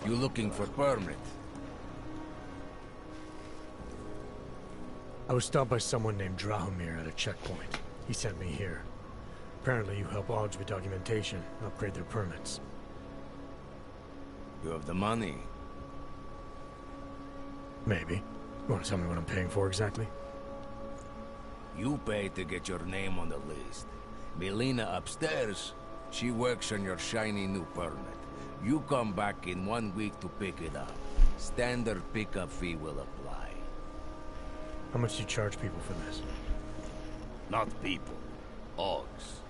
N: You looking for permit?
I: I was stopped by someone named Drahomir at a checkpoint. He sent me here. Apparently you help OGs with documentation, upgrade their permits.
N: You have the money?
I: Maybe. You want to tell me what I'm paying for exactly?
N: You pay to get your name on the list. Melina upstairs, she works on your shiny new permit. You come back in 1 week to pick it up. Standard pickup fee will apply.
I: How much do you charge people for this?
N: Not people. OGs.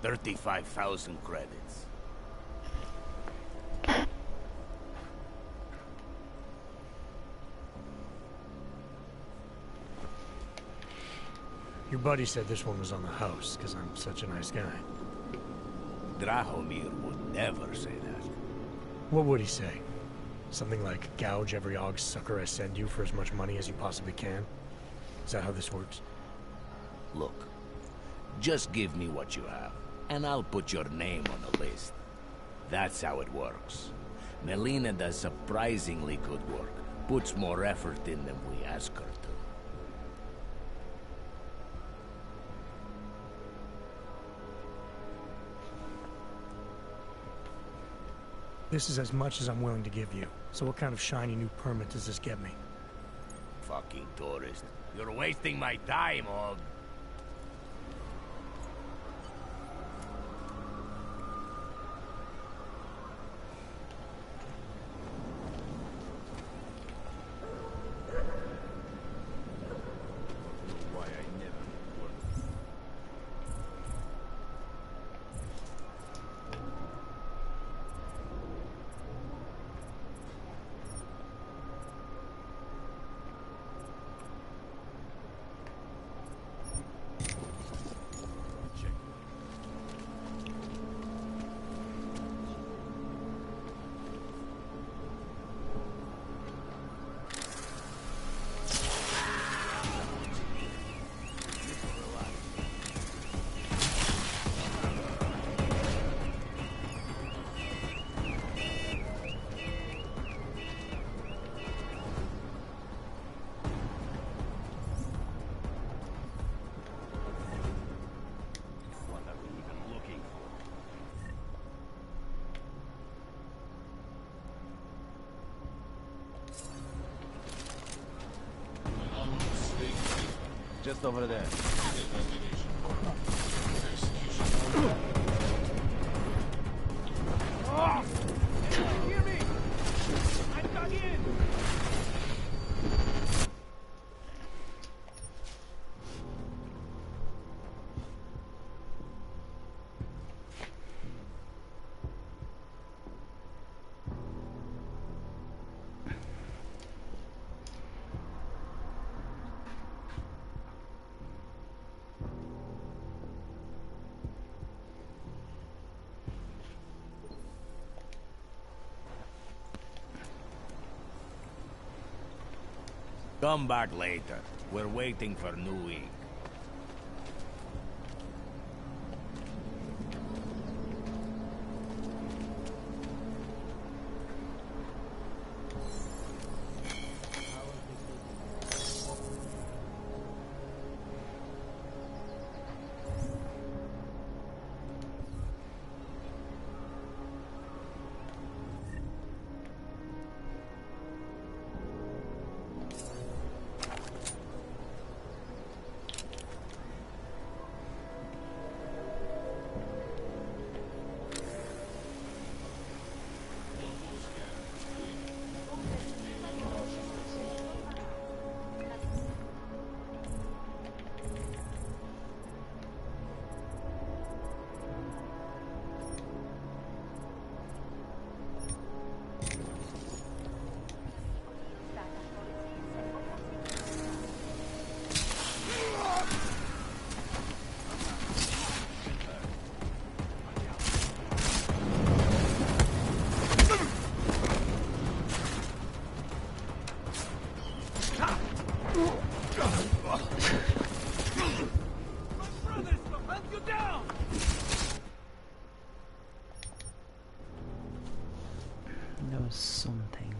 N: 35,000 credits.
I: Your buddy said this one was on the house, because I'm such a nice guy.
N: Drahomir would never say that.
I: What would he say? Something like, gouge every OG sucker I send you for as much money as you possibly can? Is that how this works?
N: Look, Just give me what you have, and I'll put your name on the list. That's how it works. Melina does surprisingly good work. Puts more effort in than we ask her to.
I: This is as much as I'm willing to give you. So what kind of shiny new permit does this get me?
N: Fucking tourist. You're wasting my time, old.
B: Just over there.
F: Hear me! I'm dug in!
N: Come back later. We're waiting for new ink.
A: There was something.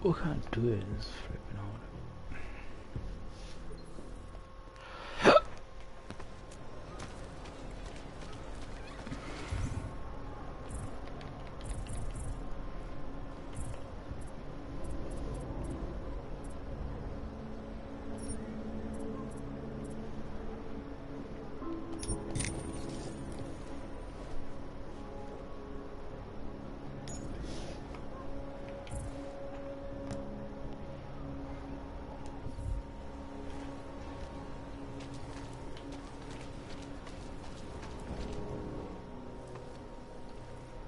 A: What can't do it is flipping hard.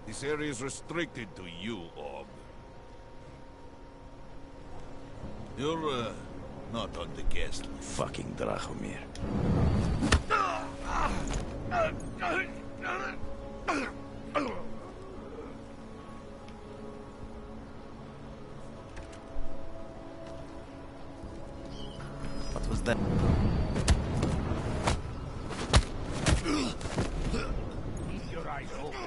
M: This area is restricted to you, Og. You're, not on the guest list.
J: Fucking Drachomir. What was that?
F: Keep your eyes open.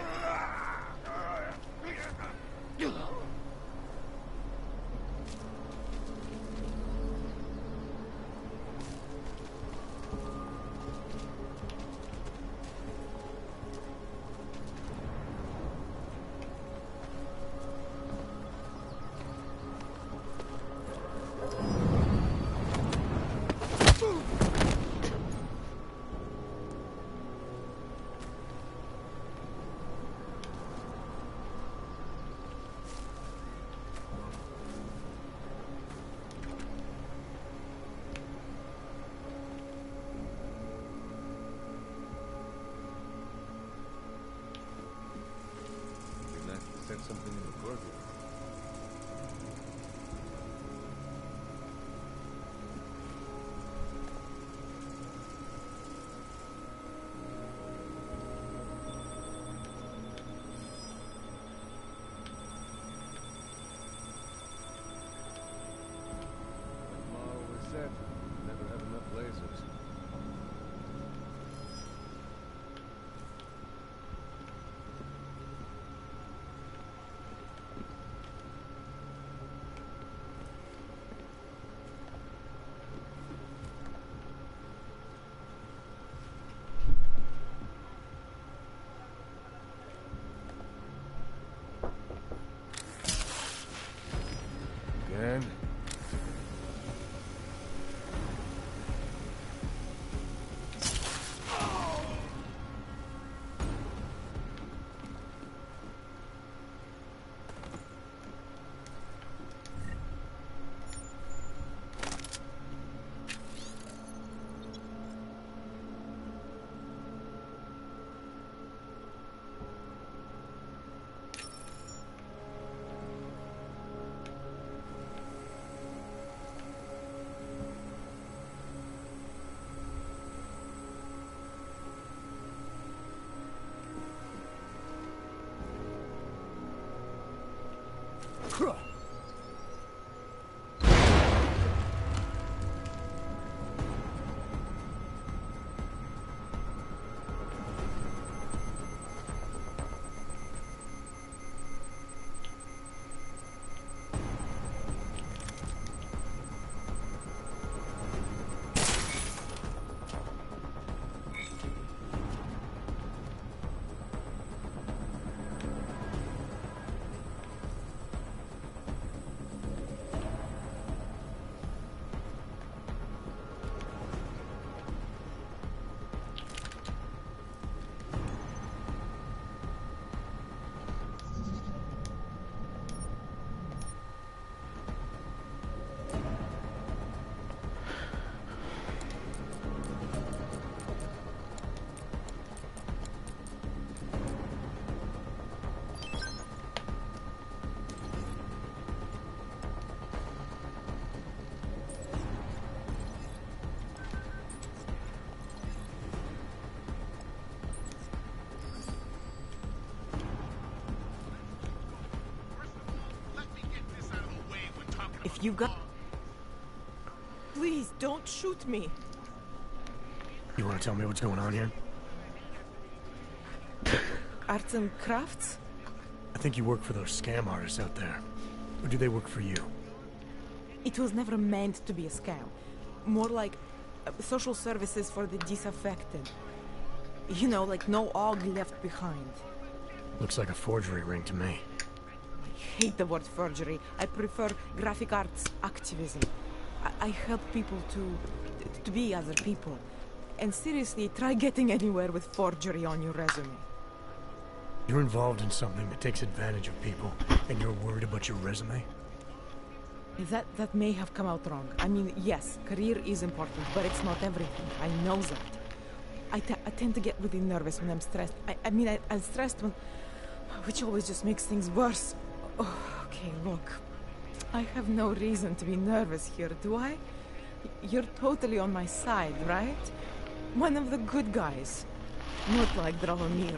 S: Said something in the courtyard. Like Ma always said, never have enough lasers. Again?
K: If you got... Please, don't shoot me.
I: You want to tell me what's going on here?
K: Arts and crafts?
I: I think you work for those scam artists out there. Or do they work for you?
K: It was never meant to be a scam. More like social services for the disaffected. You know, like no Og left behind.
I: Looks like a forgery ring to me.
K: I hate the word forgery. I prefer graphic arts activism. I help people to be other people. And seriously, try getting anywhere with forgery on your resume.
I: You're involved in something that takes advantage of people, and you're worried about your resume?
K: That may have come out wrong. I mean, yes, career is important, but it's not everything. I know that. I tend to get really nervous when I'm stressed. I'm stressed when... which always just makes things worse. Oh, okay, look. I have no reason to be nervous here, do I? You're totally on my side, right? One of the good guys. Not like Drahomir.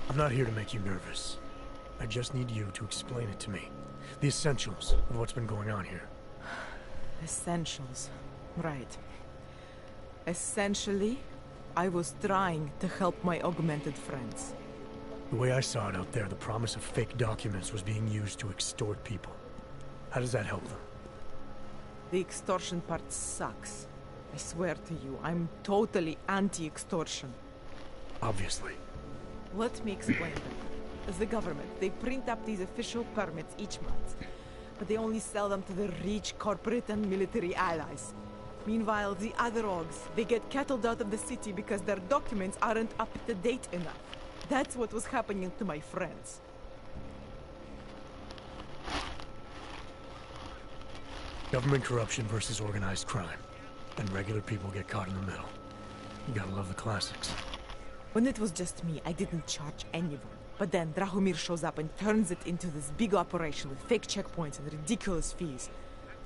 I: I'm not here to make you nervous. I just need you to explain it to me. The essentials of what's been going on here.
K: Essentials. Right. Essentially, I was trying to help my augmented friends.
I: The way I saw it out there, the promise of fake documents was being used to extort people. How does that help them?
K: The extortion part sucks. I swear to you, I'm totally anti-extortion.
I: Obviously.
K: Let me explain them. As the government, they print up these official permits each month, but they only sell them to the rich corporate and military allies. Meanwhile, the other Ogs, they get cattled out of the city because their documents aren't up to date enough. That's what was happening to my friends.
I: Government corruption versus organized crime. And regular people get caught in the middle. You gotta love the classics.
K: When it was just me, I didn't charge anyone. But then Drahomir shows up and turns it into this big operation with fake checkpoints and ridiculous fees.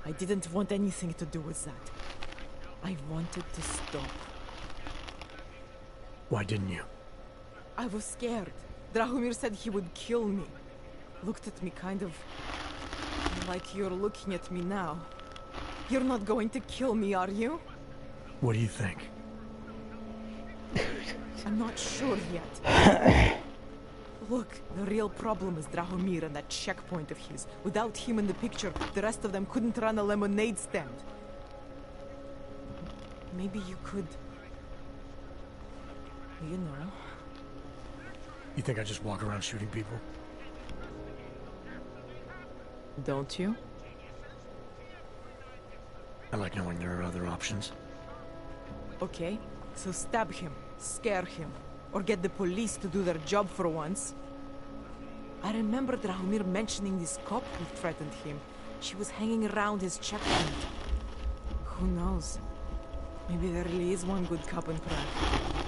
K: I didn't want anything to do with that. I wanted to stop.
I: Why didn't you?
K: I was scared. Drahomir said he would kill me. Looked at me kind of... like you're looking at me now. You're not going to kill me, are you?
I: What do you think?
K: I'm not sure yet. Look, the real problem is Drahomir and that checkpoint of his. Without him in the picture, the rest of them couldn't run a lemonade stand. Maybe you could... you know...
I: You think I just walk around shooting people?
K: Don't you?
I: I like knowing there are other options.
K: Okay, so stab him, scare him, or get the police to do their job for once. I remember Drahomir mentioning this cop who threatened him. She was hanging around his checkpoint. Who knows? Maybe there really is one good cop in Prague.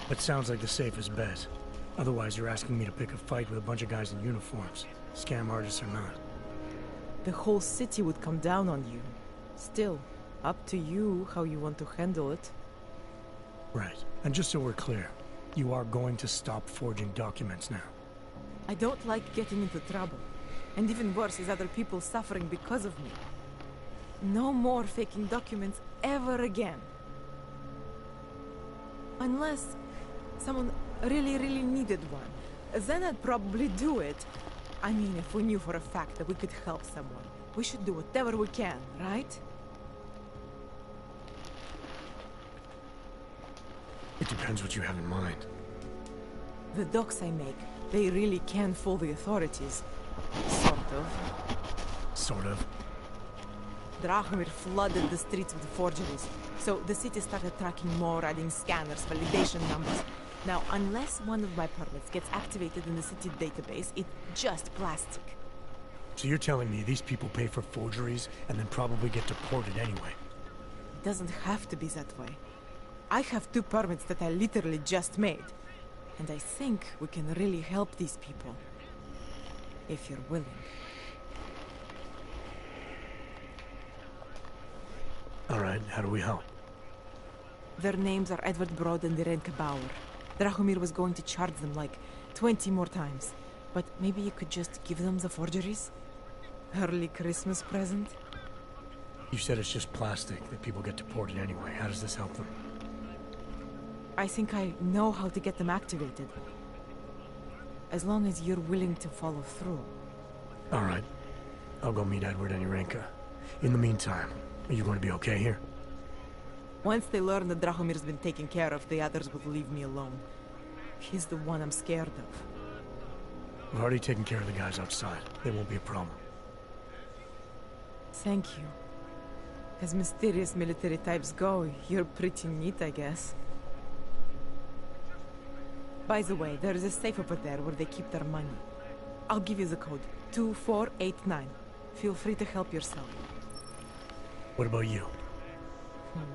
I: That sounds like the safest bet. Otherwise, you're asking me to pick a fight with a bunch of guys in uniforms, scam artists or not.
K: The whole city would come down on you. Still, up to you how you want to handle it.
I: Right. And just so we're clear, you are going to stop forging documents now.
K: I don't like getting into trouble. And even worse is other people suffering because of me. No more faking documents ever again. Unless someone really needed one. Then I'd probably do it. I mean, if we knew for a fact that we could help someone. We should do whatever we can, right?
I: It depends what you have in mind.
K: The docs I make, they really can fool the authorities. Sort of.
I: Sort of.
K: Drahomir flooded the streets with forgeries, so the city started tracking more, adding scanners, validation numbers. Now, unless one of my permits gets activated in the city database, it's just plastic.
I: So you're telling me these people pay for forgeries and then probably get deported anyway?
K: It doesn't have to be that way. I have 2 permits that I literally just made. And I think we can really help these people. If you're willing.
I: Alright, how do we help?
K: Their names are Edward Brod and Irenka Bauer. Drahomir was going to charge them like 20 more times. But maybe you could just give them the forgeries? Early Christmas present?
I: You said it's just plastic, that people get deported anyway. How does this help them?
K: I think I know how to get them activated. as long as you're willing to follow through.
I: All right. I'll go meet Edward and Irenka. In the meantime, are you going to be okay here?
K: Once they learn that Drahomir's been taken care of, the others will leave me alone. He's the one I'm scared of.
I: I've already taken care of the guys outside. They won't be a problem.
K: Thank you. As mysterious military types go, you're pretty neat, I guess. By the way, there is a safe over there where they keep their money. I'll give you the code. 2489. Feel free to help yourself.
I: What about you?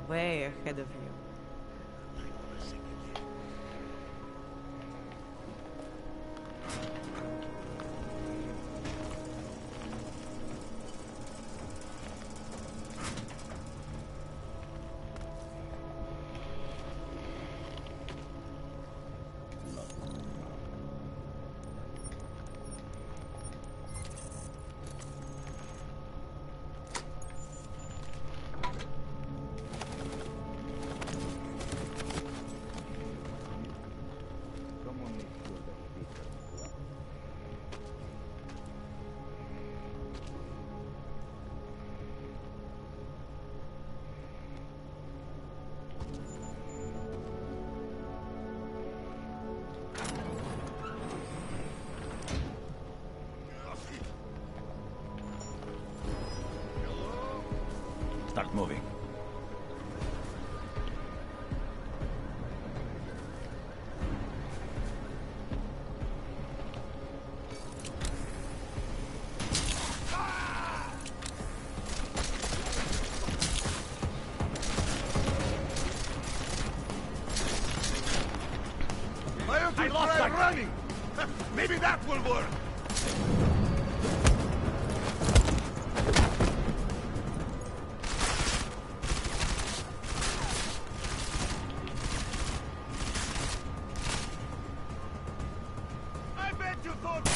K: Way ahead of you.
B: Start moving.
M: Why don't you try running? Maybe that will work. I bet you thought.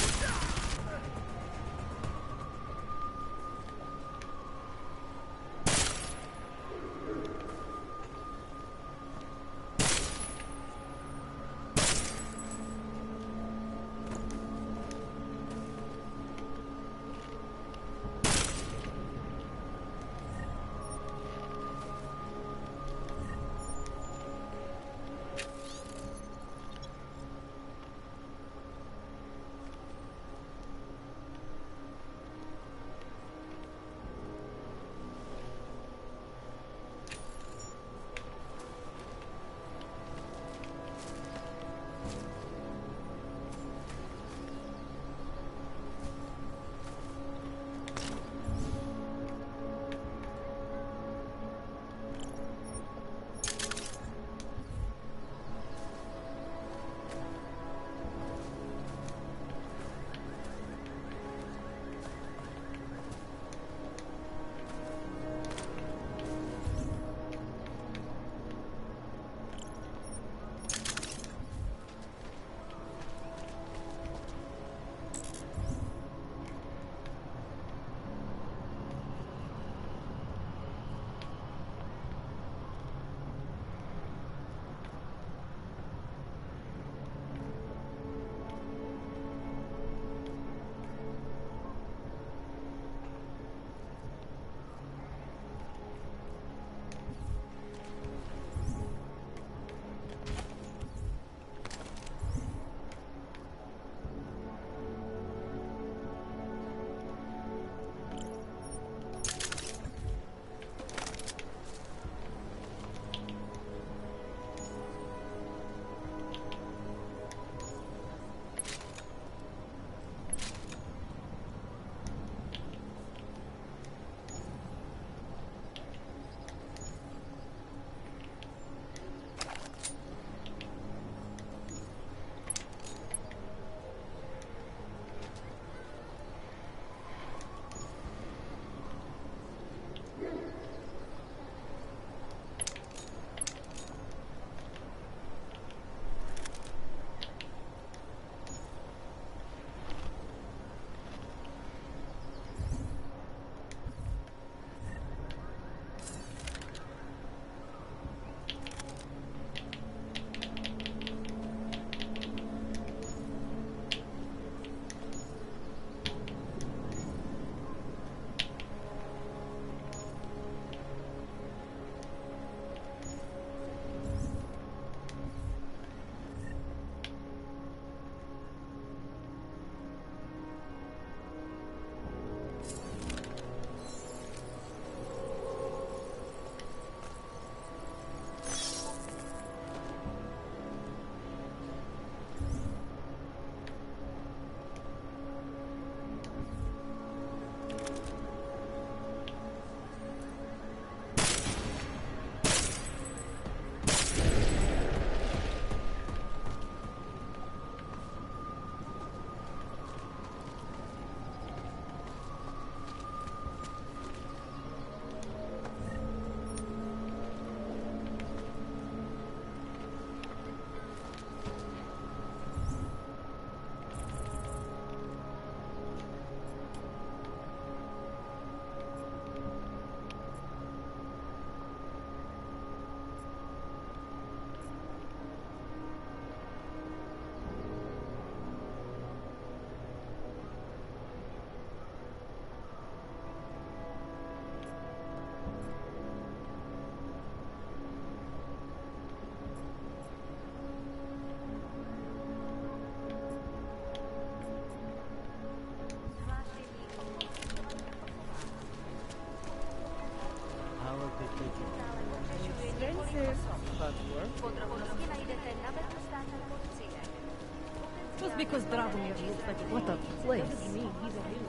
V: Because Dragomir looks like what a place. Doesn't mean he's a real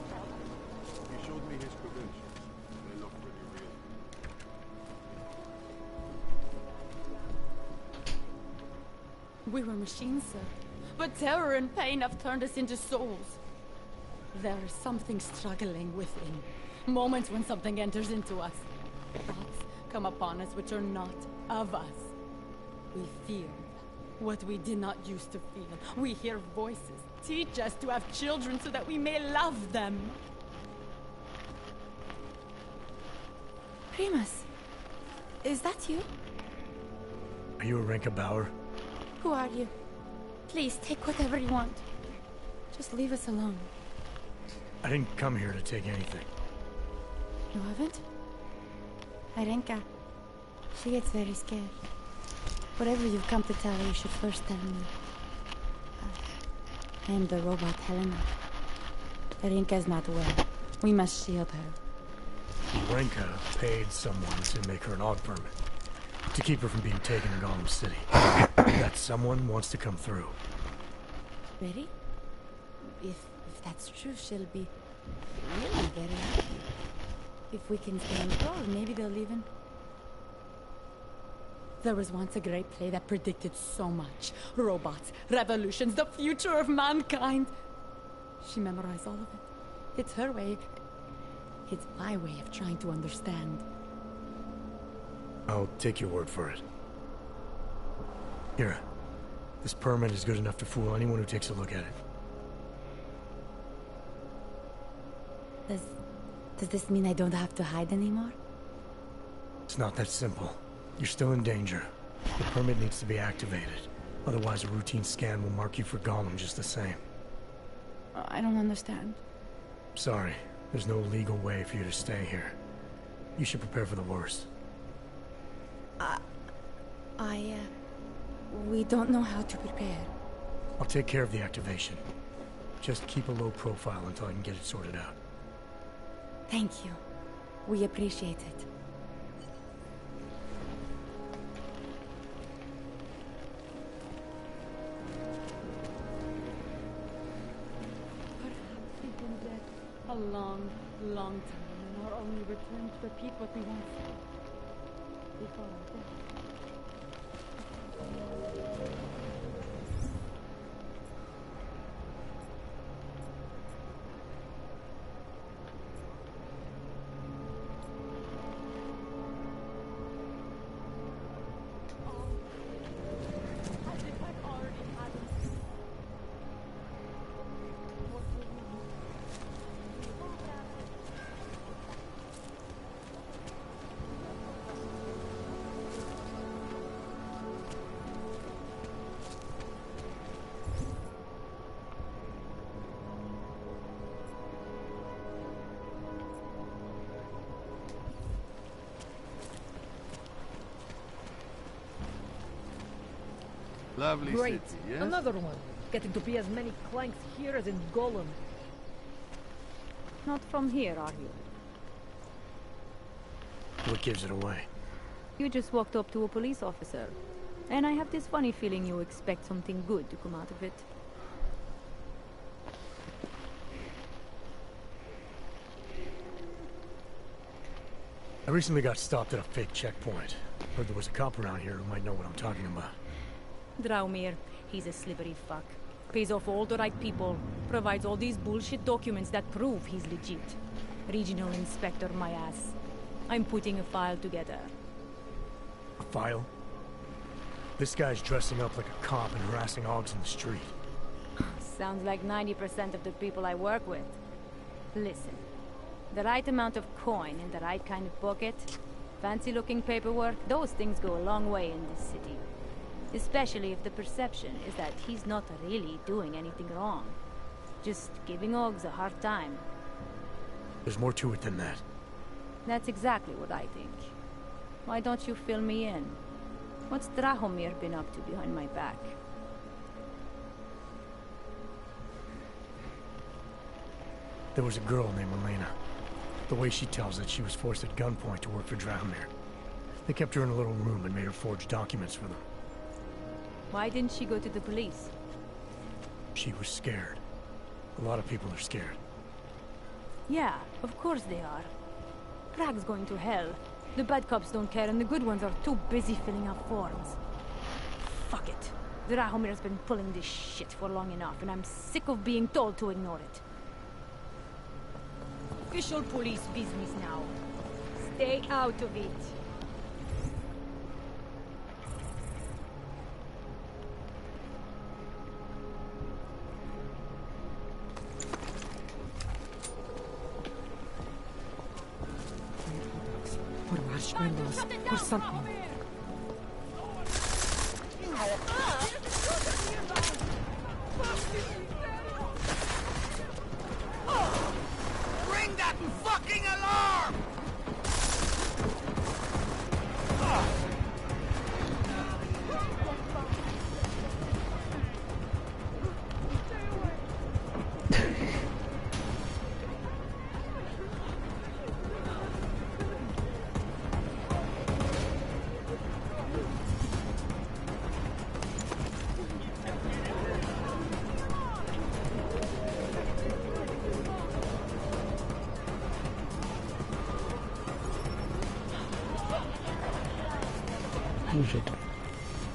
S: He showed me his credentials. They look pretty real.
E: We were machines, sir. But terror and pain have turned us into souls. There is something struggling within. Moments when something enters into us. Thoughts come upon us which are not of us. We fear what we did not used to feel. We hear voices. Teach us to have children so that we may love them.
H: Primus, is that you?
I: Are you a Renka Bauer?
H: Who are you? Please, take whatever you want. Just leave us alone.
I: I didn't come here to take anything.
H: You haven't? Arenka. She gets very scared. Whatever you've come to tell her, you should first tell me. I am the robot Helena. Arenka's not well. We must shield her.
I: Renka paid someone to make her an AUG permit. To keep her from being taken to Gollum City. That someone wants to come through.
H: Ready? If that's true, she'll be really very happy. If we can stay involved, maybe they'll even...
E: There was once a great play that predicted so much. Robots, revolutions, the future of mankind. She memorized all of it. It's her way. It's my way of trying to understand.
I: I'll take your word for it. Here. This permit is good enough to fool anyone who takes a look at it.
H: Does this mean I don't have to hide anymore?
I: It's not that simple. You're still in danger. The permit needs to be activated. Otherwise, a routine scan will mark you for Gollum just the same.
H: I don't understand.
I: Sorry. There's no legal way for you to stay here. You should prepare for the worst.
H: We don't know how to prepare.
I: I'll take care of the activation. Just keep a low profile until I can get it sorted out.
H: Thank you. We appreciate it.
E: Perhaps we've been dead a long, long time, and our only return to repeat what we once said before our death.
S: Lovely
V: Great.
S: city, yes?
V: Another one. Getting to be as many clanks here as in Gollum. Not from here, are you?
I: What gives it away?
V: You just walked up to a police officer. And I have this funny feeling you expect something good to come out of it.
I: I recently got stopped at a fake checkpoint. Heard there was a cop around here who might know what I'm talking about.
V: Draumir, he's a slippery fuck. Pays off all the right people. Provides all these bullshit documents that prove he's legit. Regional inspector, my ass. I'm putting a file together.
I: A file? This guy's dressing up like a cop and harassing AUGs in the street.
V: Sounds like 90% of the people I work with. Listen, the right amount of coin and the right kind of pocket, fancy-looking paperwork, those things go a long way in this city. Especially if the perception is that he's not really doing anything wrong. Just giving AUGs a hard time.
I: There's more to it than that.
V: That's exactly what I think. Why don't you fill me in? What's Drahomir been up to behind my back?
I: There was a girl named Elena. The way she tells it, she was forced at gunpoint to work for Drahomir. They kept her in a little room and made her forge documents for them.
V: Why didn't she go to the police?
I: She was scared. A lot of people are scared.
V: Yeah, of course they are. Prague's going to hell. The bad cops don't care, and the good ones are too busy filling out forms. Fuck it. Drahomir's been pulling this shit for long enough, and I'm sick of being told to ignore it. Official police business now. Stay out of it.
K: Or marshmallows, or something.
N: Ring that fucking alarm!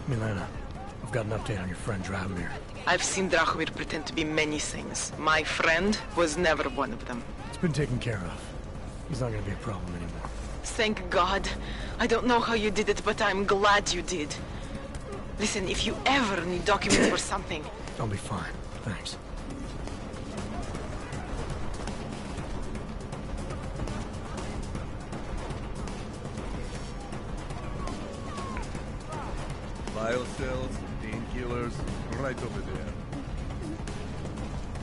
I: Milena, I've got an update on your friend Drahomir.
K: I've seen Drahomir pretend to be many things. My friend was never one of them.
I: It's been taken care of. He's not gonna be a problem anymore.
K: Thank God. I don't know how you did it, but I'm glad you did. Listen, if you ever need documents for something...
I: I'll be fine. Thanks.
M: Biocells, painkillers, right over there.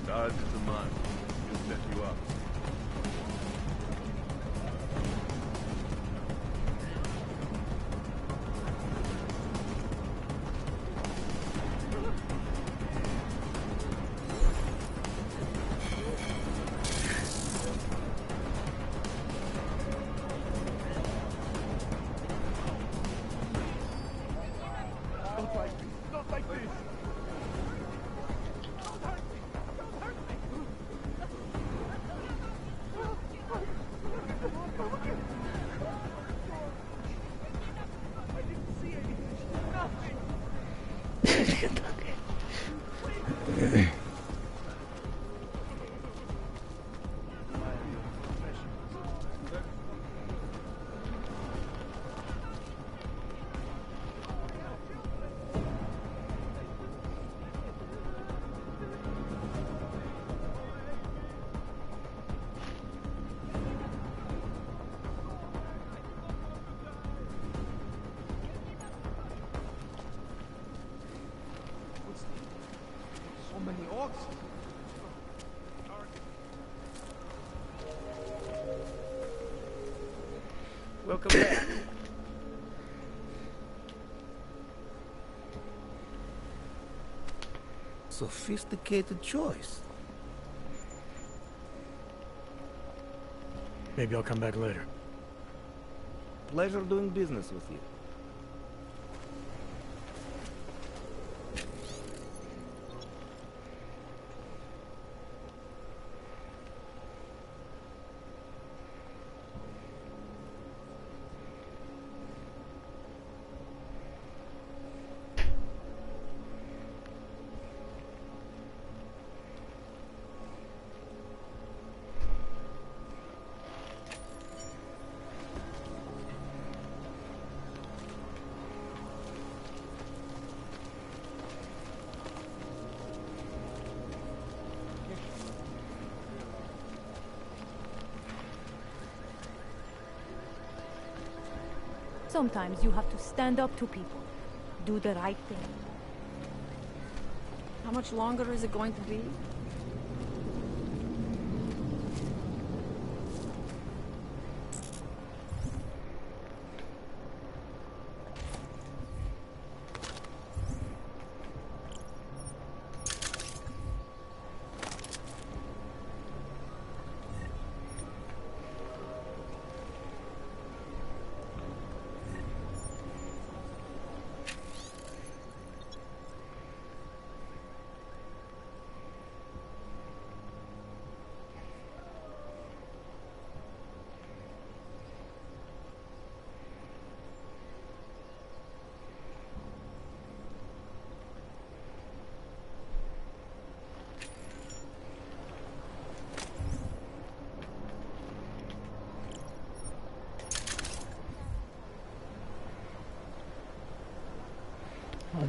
M: Charge is a man. He'll set you up.
F: So many orcs.
O: Welcome back. Sophisticated choice.
I: Maybe I'll come back later.
O: Pleasure doing business with you.
V: Sometimes you have to stand up to people. Do the right thing.
G: How much longer is it going to be?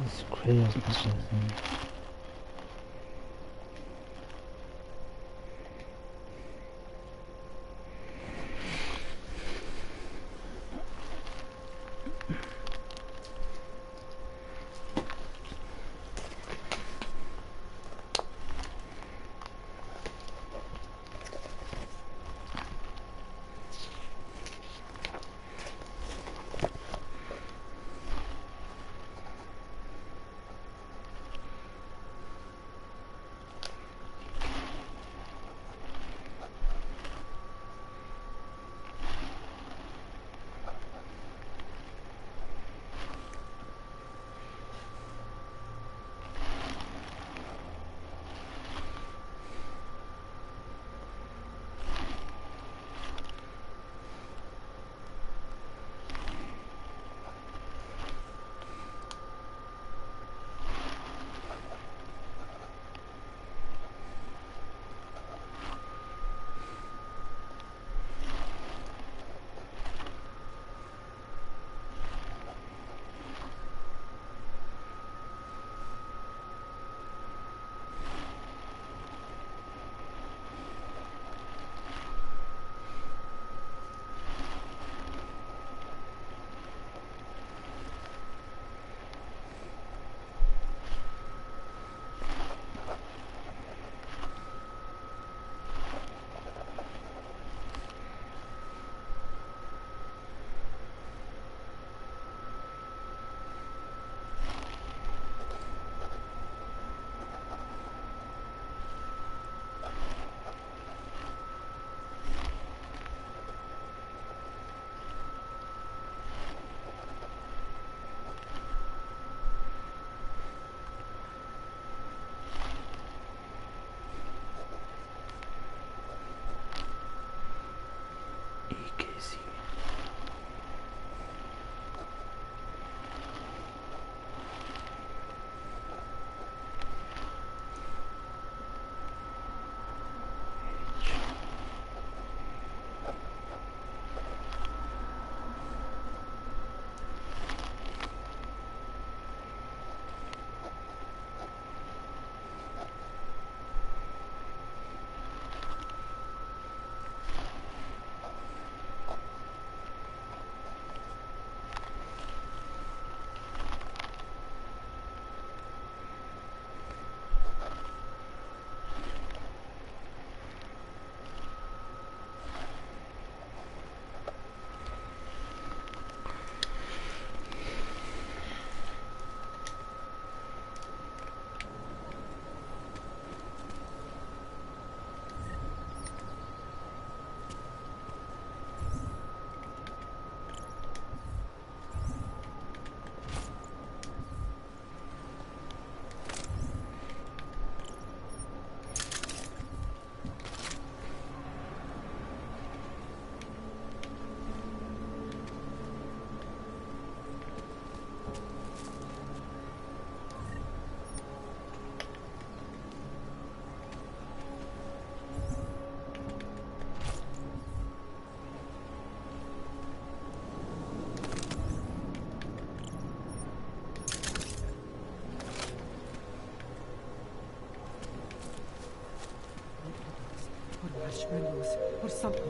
A: Alles crazy aus dem Scheiß.
K: marshmallows or something.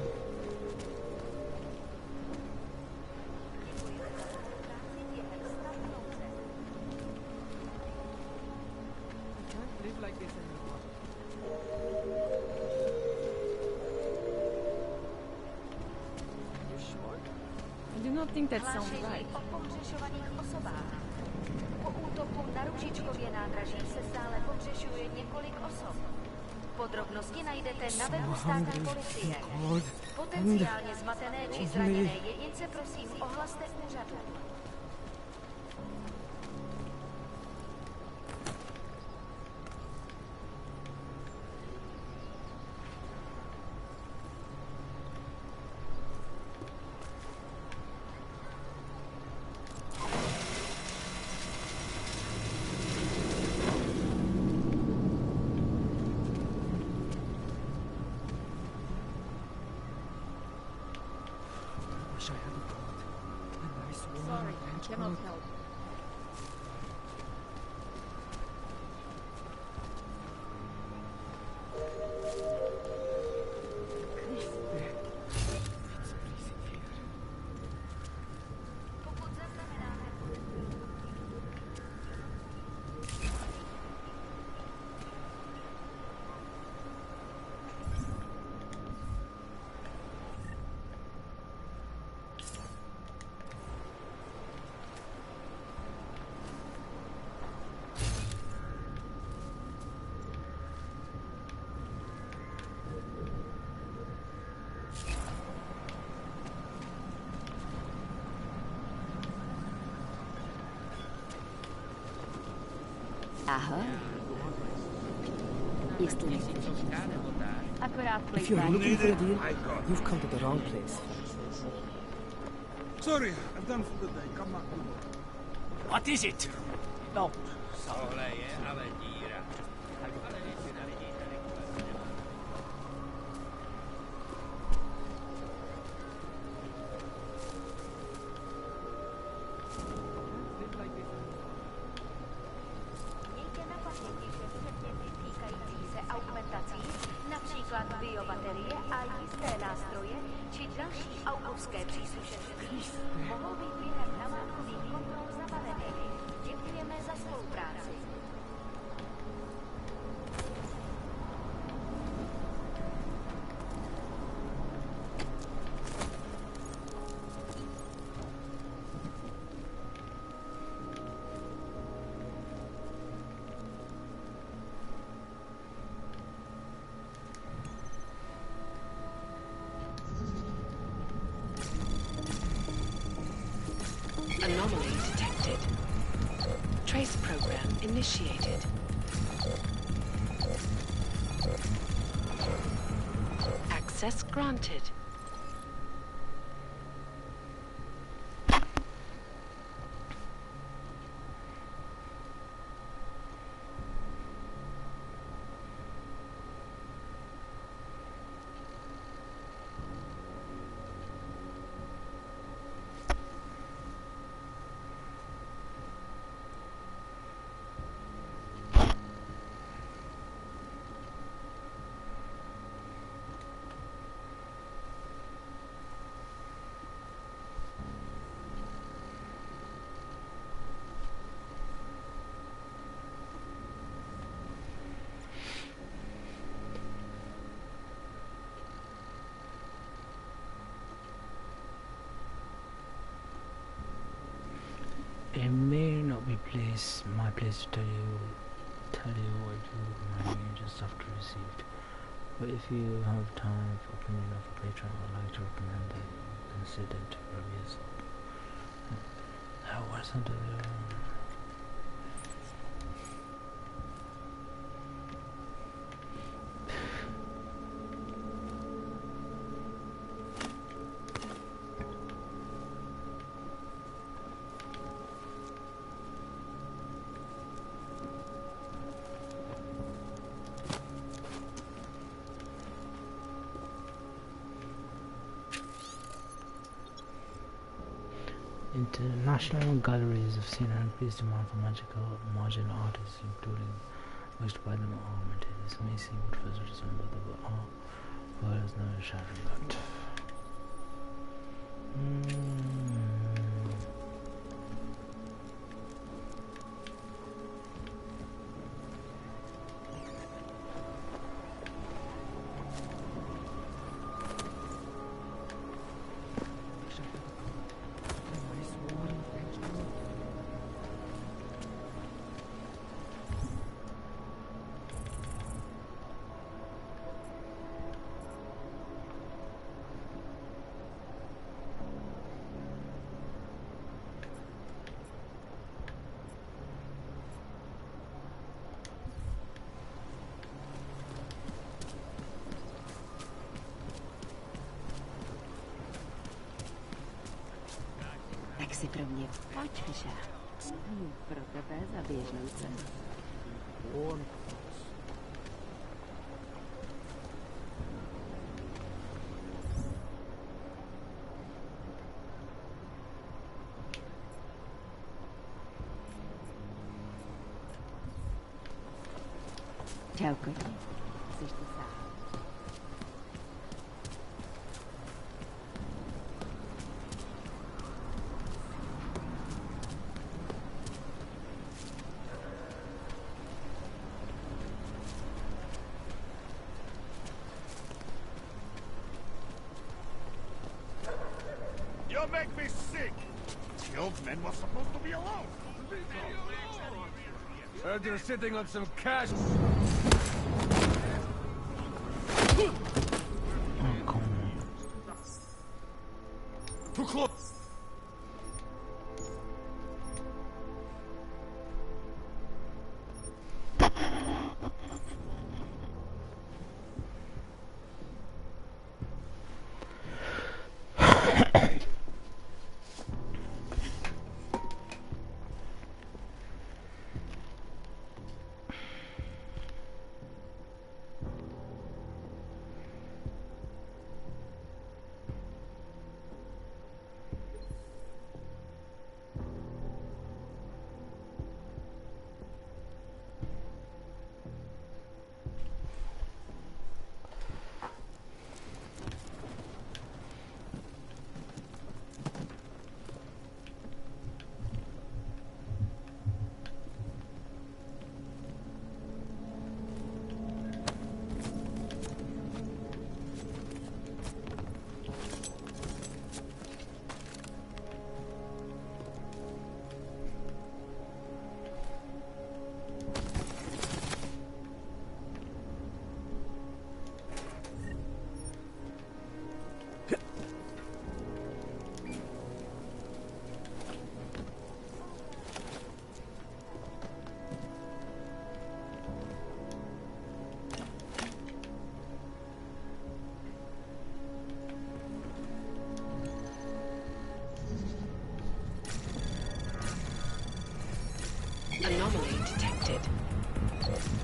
K: I can't live like this anymore.
E: You sure? I do not think that sounds right.
D: O pohřešovaných osobách. Po útoku na Ružičkově nádraží se stále pohřešuje několik osob. Podrobnosti najdete na webu státní policie. Potenciálně zmatené či zraněné jedince prosím ohlaste úřadu.
K: I wish I hadn't called. And I swore.
L: Aha.
K: If you're looking for a deal, you've come to the wrong place.
R: Sorry, I'm done for the day. Come back.
C: What is it? No.
D: Například biobaterie a jisté nástroje či další autorské příslušenství mohou být během namátkových kontrol zabavený. Děkujeme za spolupráci.
T: Anomaly detected. Trace program initiated. Access granted.
A: It may not be my place to tell you what my just after received. But if you have time for opinion of a patron, I'd like to recommend the incident reviews. What's under the International galleries have seen an increased demand for magical martial artists, including most by them are augmented. This may seem what first resemble the art, but there's no shadow of that.
L: Tak si pro mě pojď, Fisher. Pro tebe za běžnou cenu. Čauko, jsi tu sám.
R: You make me sick! The old men were supposed to be alone! Heard you're sitting on some cash. Too close!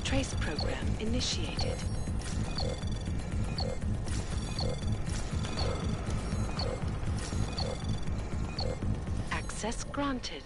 T: Trace program initiated. Access granted.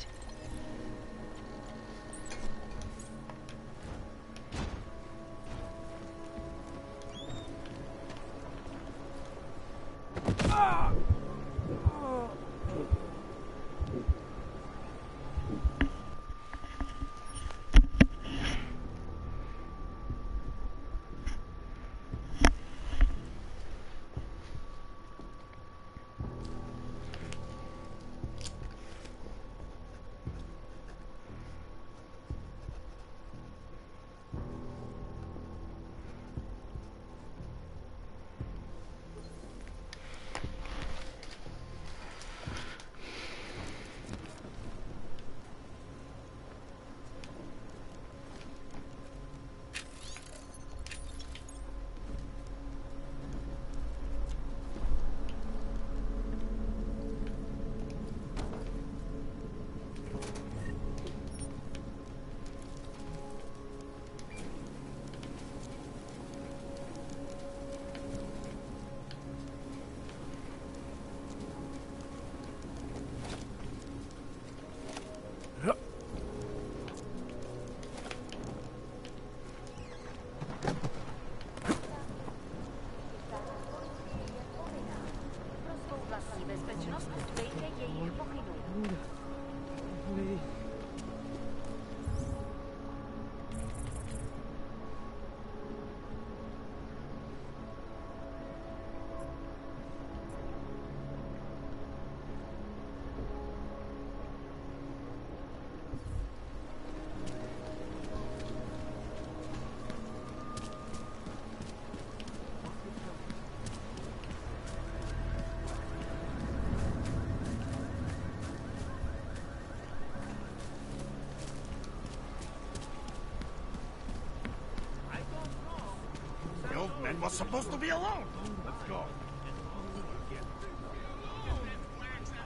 R: Man was supposed to be alone. Let's go.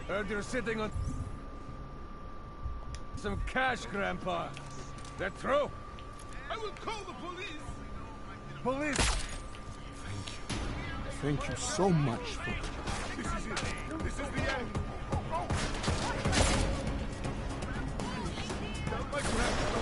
R: Heard you're sitting on some cash, Grandpa. That true? I will call the police. Police.
S: Thank you. Thank you so much for it.
R: This is it. This is the end. Tell my grandpa.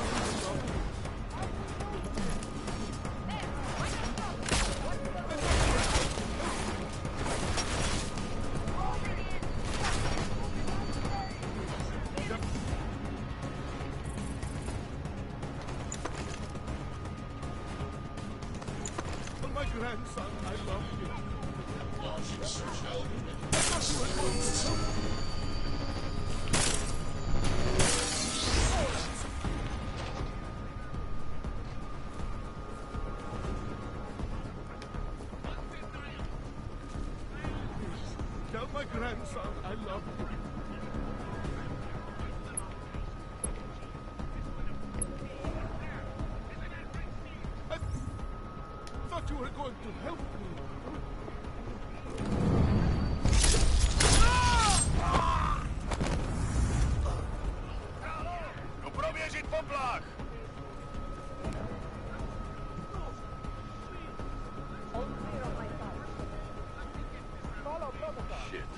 R: Grandson, I love you. Tell my grandson I love you. I thought you were going to help me. Shit.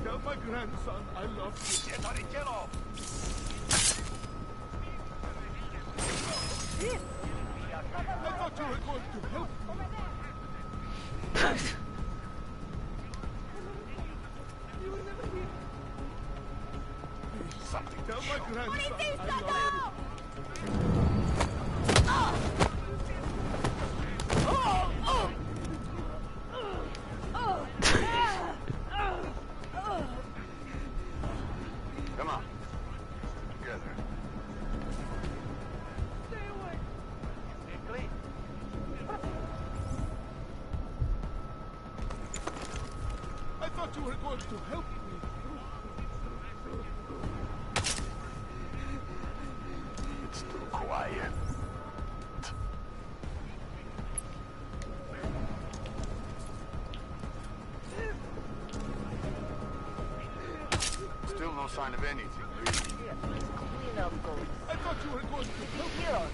R: Tell my grandson I love you. Get off! I thought you were going to help me. You were never here. Something. Tell my grandson I love you. Come on. Together. Stay away. Stay clean. I thought you were going to help me.
S: It's too quiet. Still no sign of anything, really.
R: I thought you were going to help me.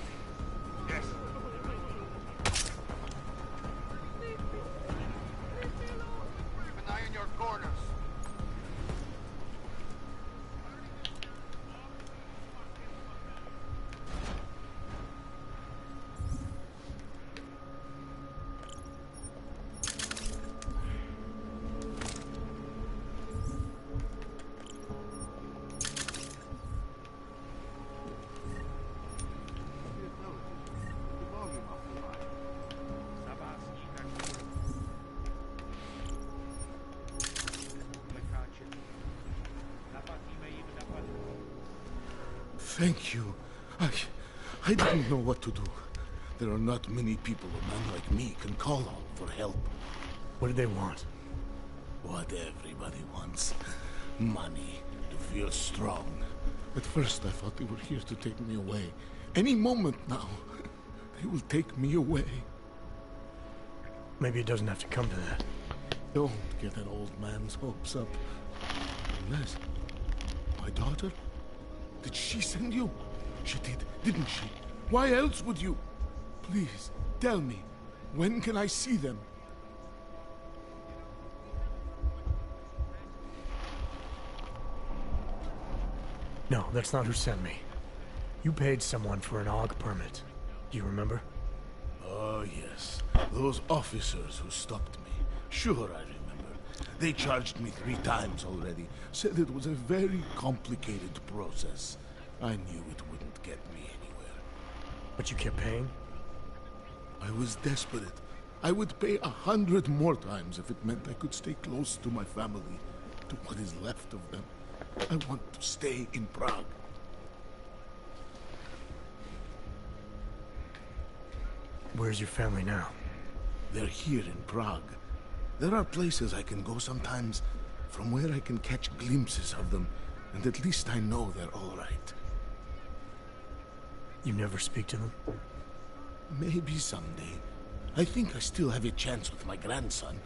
M: Thank you. I didn't know what to do. There are not many people a man like me can call on for help.
I: What do they want?
M: What everybody wants. Money. To feel strong. At first I thought they were here to take me away. Any moment now, they will take me away.
I: Maybe it doesn't have to come to that.
M: Don't get an old man's hopes up. Unless... my daughter? Did she send you? She did, didn't she? Why else would you? Please, tell me. When can I see them?
I: No, that's not who sent me. You paid someone for an AUG permit. Do you remember?
M: Oh, yes. Those officers who stopped me. Sure, I remember. They charged me 3 times already. Said it was a very complicated process. I knew it wouldn't get me anywhere.
I: But you kept paying?
M: I was desperate. I would pay 100 more times if it meant I could stay close to my family, to what is left of them. I want to stay in Prague.
I: Where's your family now?
M: They're here in Prague. There are places I can go sometimes, from where I can catch glimpses of them, and at least I know they're all right.
I: You never speak to them?
M: Maybe someday. I think I still have a chance with my grandson.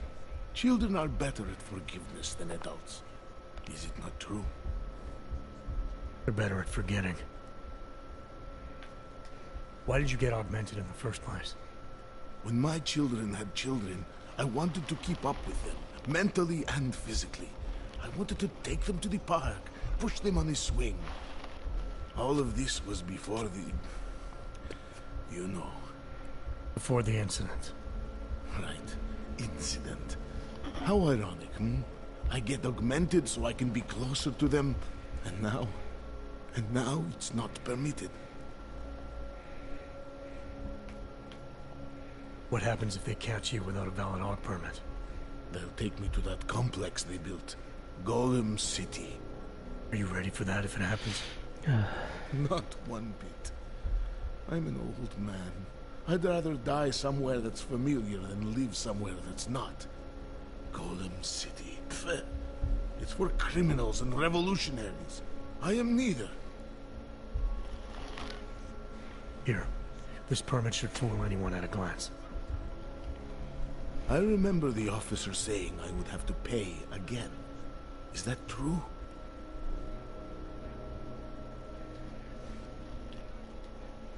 M: Children are better at forgiveness than adults. Is it not true?
I: They're better at forgetting. Why did you get augmented in the first place?
M: When my children had children, I wanted to keep up with them, mentally and physically. I wanted to take them to the park, push them on a swing. All of this was before the... you know.
I: Before the incident.
M: Right. Incident. How ironic, hmm? I get augmented so I can be closer to them, and now it's not permitted.
I: What happens if they catch you without a valid AUG permit?
M: They'll take me to that complex they built. Golem City.
I: Are you ready for that if it happens?
M: Not one bit. I'm an old man. I'd rather die somewhere that's familiar than live somewhere that's not. Golem City. Pfft. It's for criminals and revolutionaries. I am neither.
I: Here. This permit should fool anyone at a glance.
M: I remember the officer saying I would have to pay again. Is that true?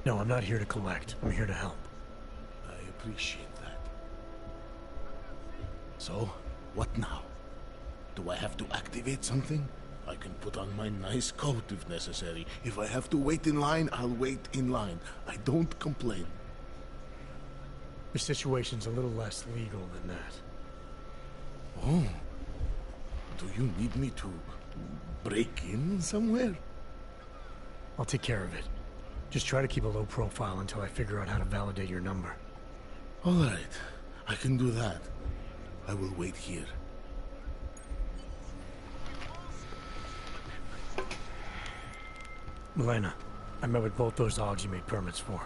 I: No, I'm not here to collect. I'm here to help.
M: I appreciate that. So, what now? Do I have to activate something? I can put on my nice coat if necessary. If I have to wait in line, I'll wait in line. I don't complain.
I: The situation's a little less legal than that.
M: Oh. Do you need me to break in somewhere?
I: I'll take care of it. Just try to keep a low profile until I figure out how to validate your number.
M: All right. I can do that. I will wait here.
I: Milena, I met with both those AUGs you made permits for.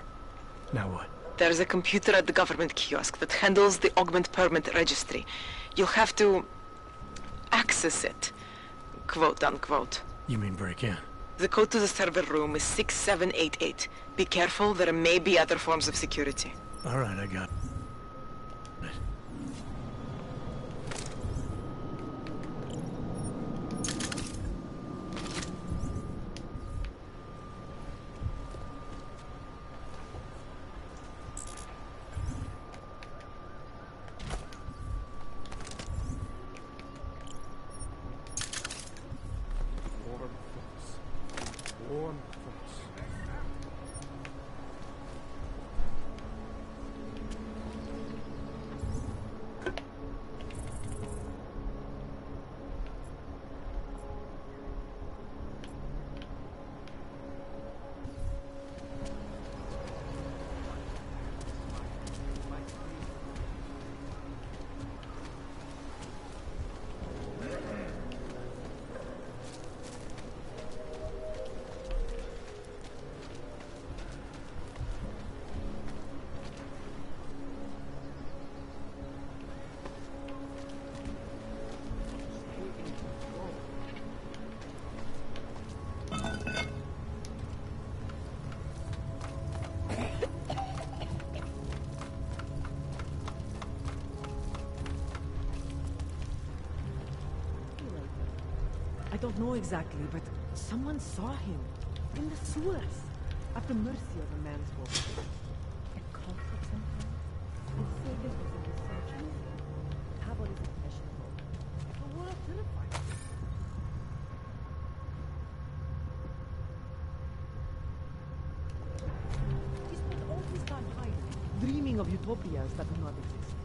I: Now what?
P: There's a computer at the government kiosk that handles the augment permit registry. You'll have to access it, quote unquote.
I: You mean break in?
P: The code to the server room is 6788. Be careful, there may be other forms of security.
I: All right, I got it.
K: I don't know exactly, but someone saw him. In the sewers. At the mercy of a man's voice. A cult of some kind? They say this was a resurgence. How is it fashionable? The world terrified. He spent all his time hiding, dreaming of utopias that do not exist.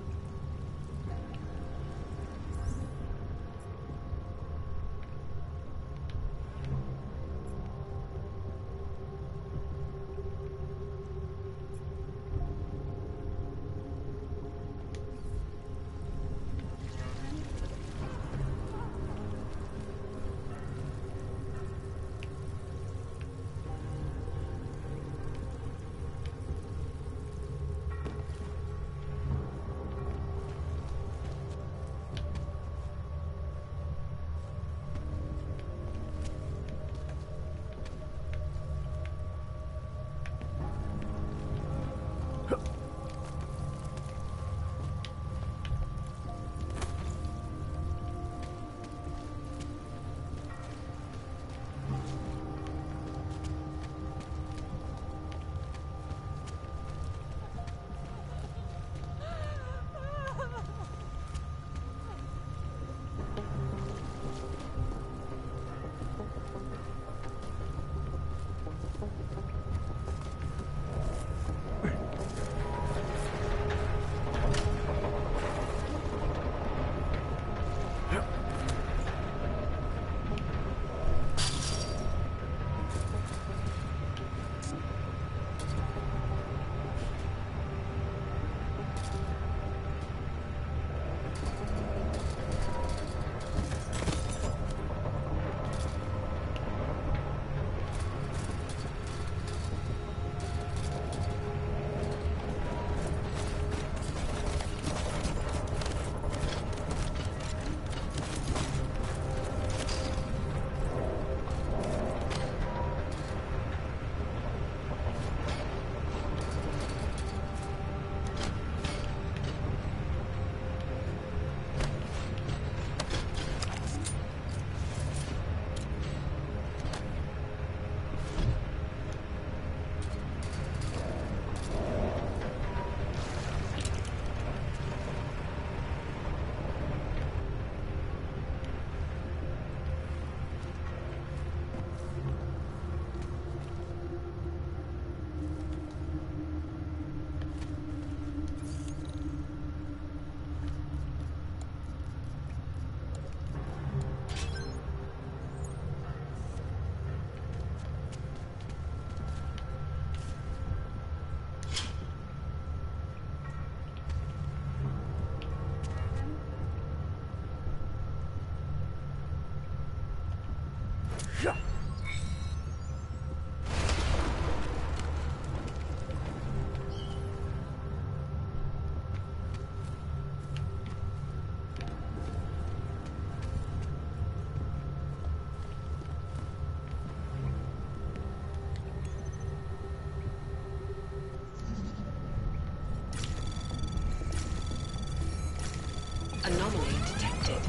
T: Anomaly detected.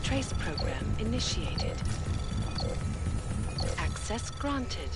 T: Trace program initiated. Access granted.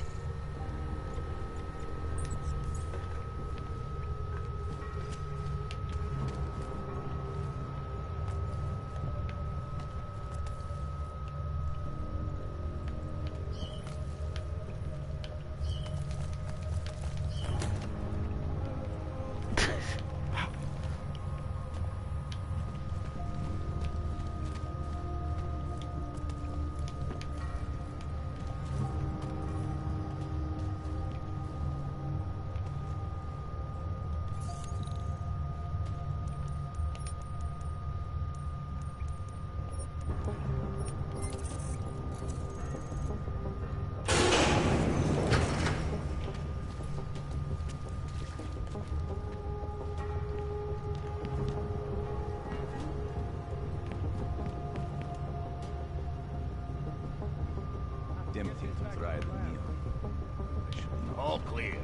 N: All clear.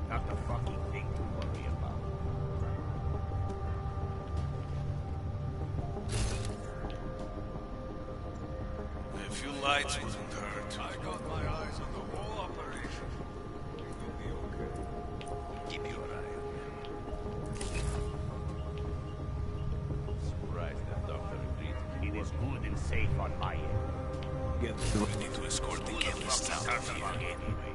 N: Not the fucking thing to worry about. lights wouldn't hurt. I got my eyes on the whole operation. You'll be okay. Keep your eye on him. Surprised that doctor agreed.
C: It is good and safe on my end.
N: Get ready to escort the chemists out of here.
C: Anyway.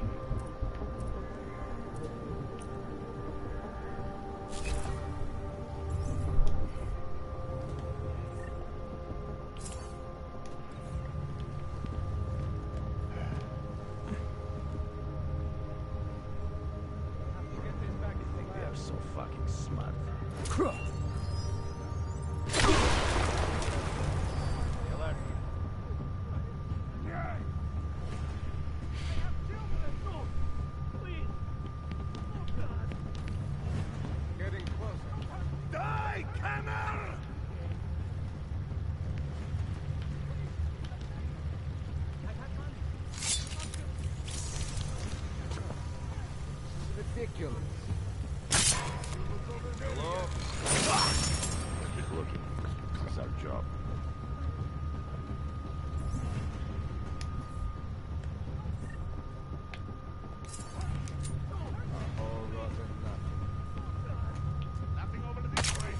B: They are so fucking smart.
R: Getting closer.
M: Die, Canner!
R: Ridiculous.
M: Hello?
B: Keep looking. It's our job.
M: Lapping over to this way.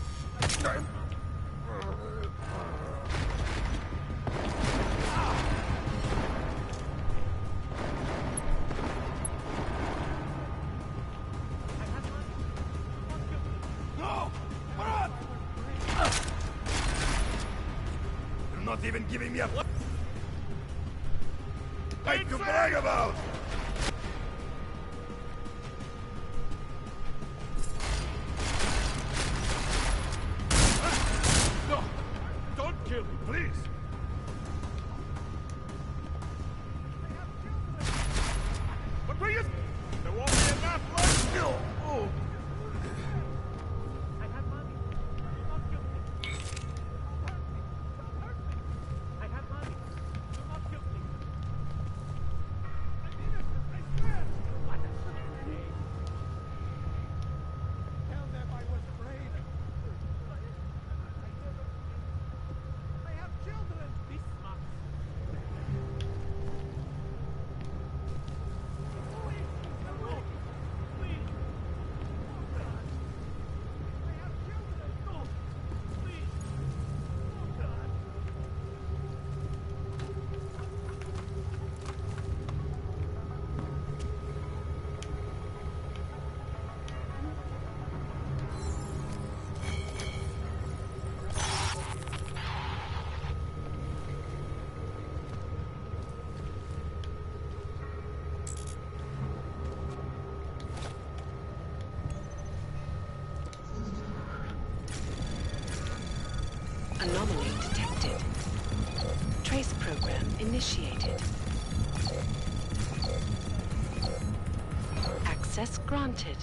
M: No! Run! You're not even giving me a fight to brag about! No! Don't kill me, please! But will you? There won't be enough left! No! Oh!
R: Tell them I was brave. I have children. This much.
T: Anomaly detected. Trace program initiated. Access granted.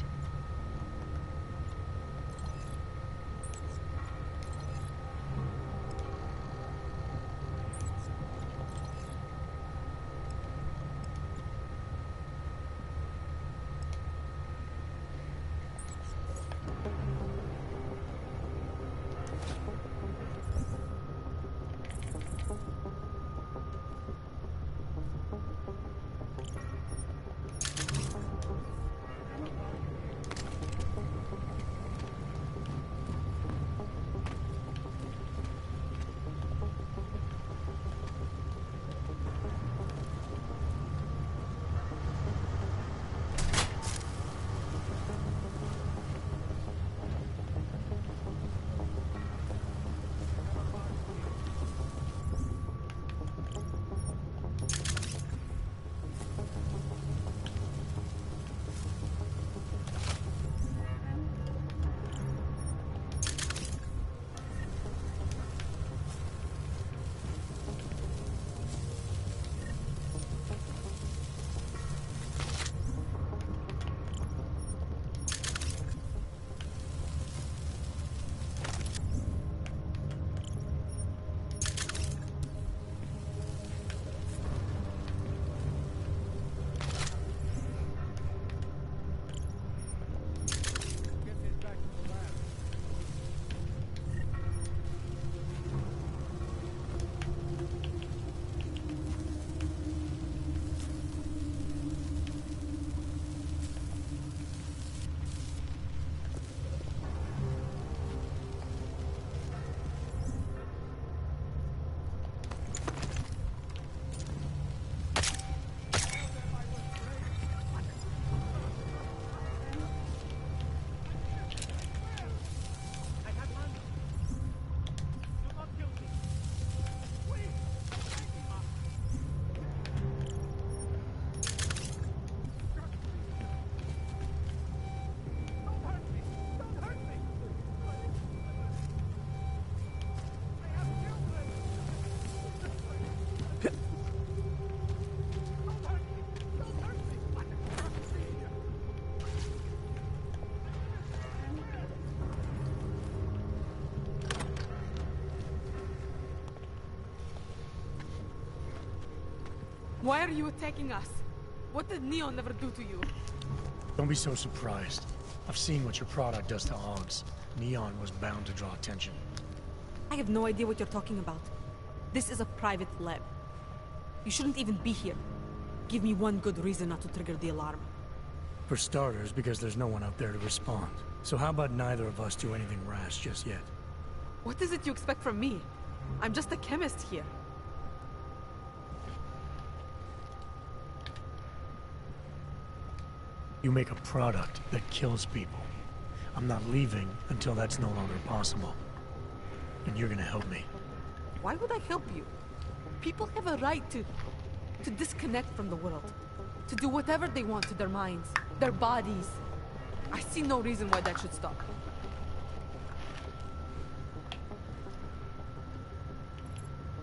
K: Why are you attacking us? What did Neon never do to you?
I: Don't be so surprised. I've seen what your product does to hogs. Neon was bound to draw attention.
K: I have no idea what you're talking about. This is a private lab. You shouldn't even be here. Give me one good reason not to trigger the alarm.
I: For starters, because there's no one out there to respond. So how about neither of us do anything rash just yet?
K: What is it you expect from me? I'm just a chemist here.
I: You make a product that kills people. I'm not leaving until that's no longer possible. And you're gonna help me.
K: Why would I help you? People have a right to disconnect from the world. To do whatever they want to their minds, their bodies. I see no reason why that should stop.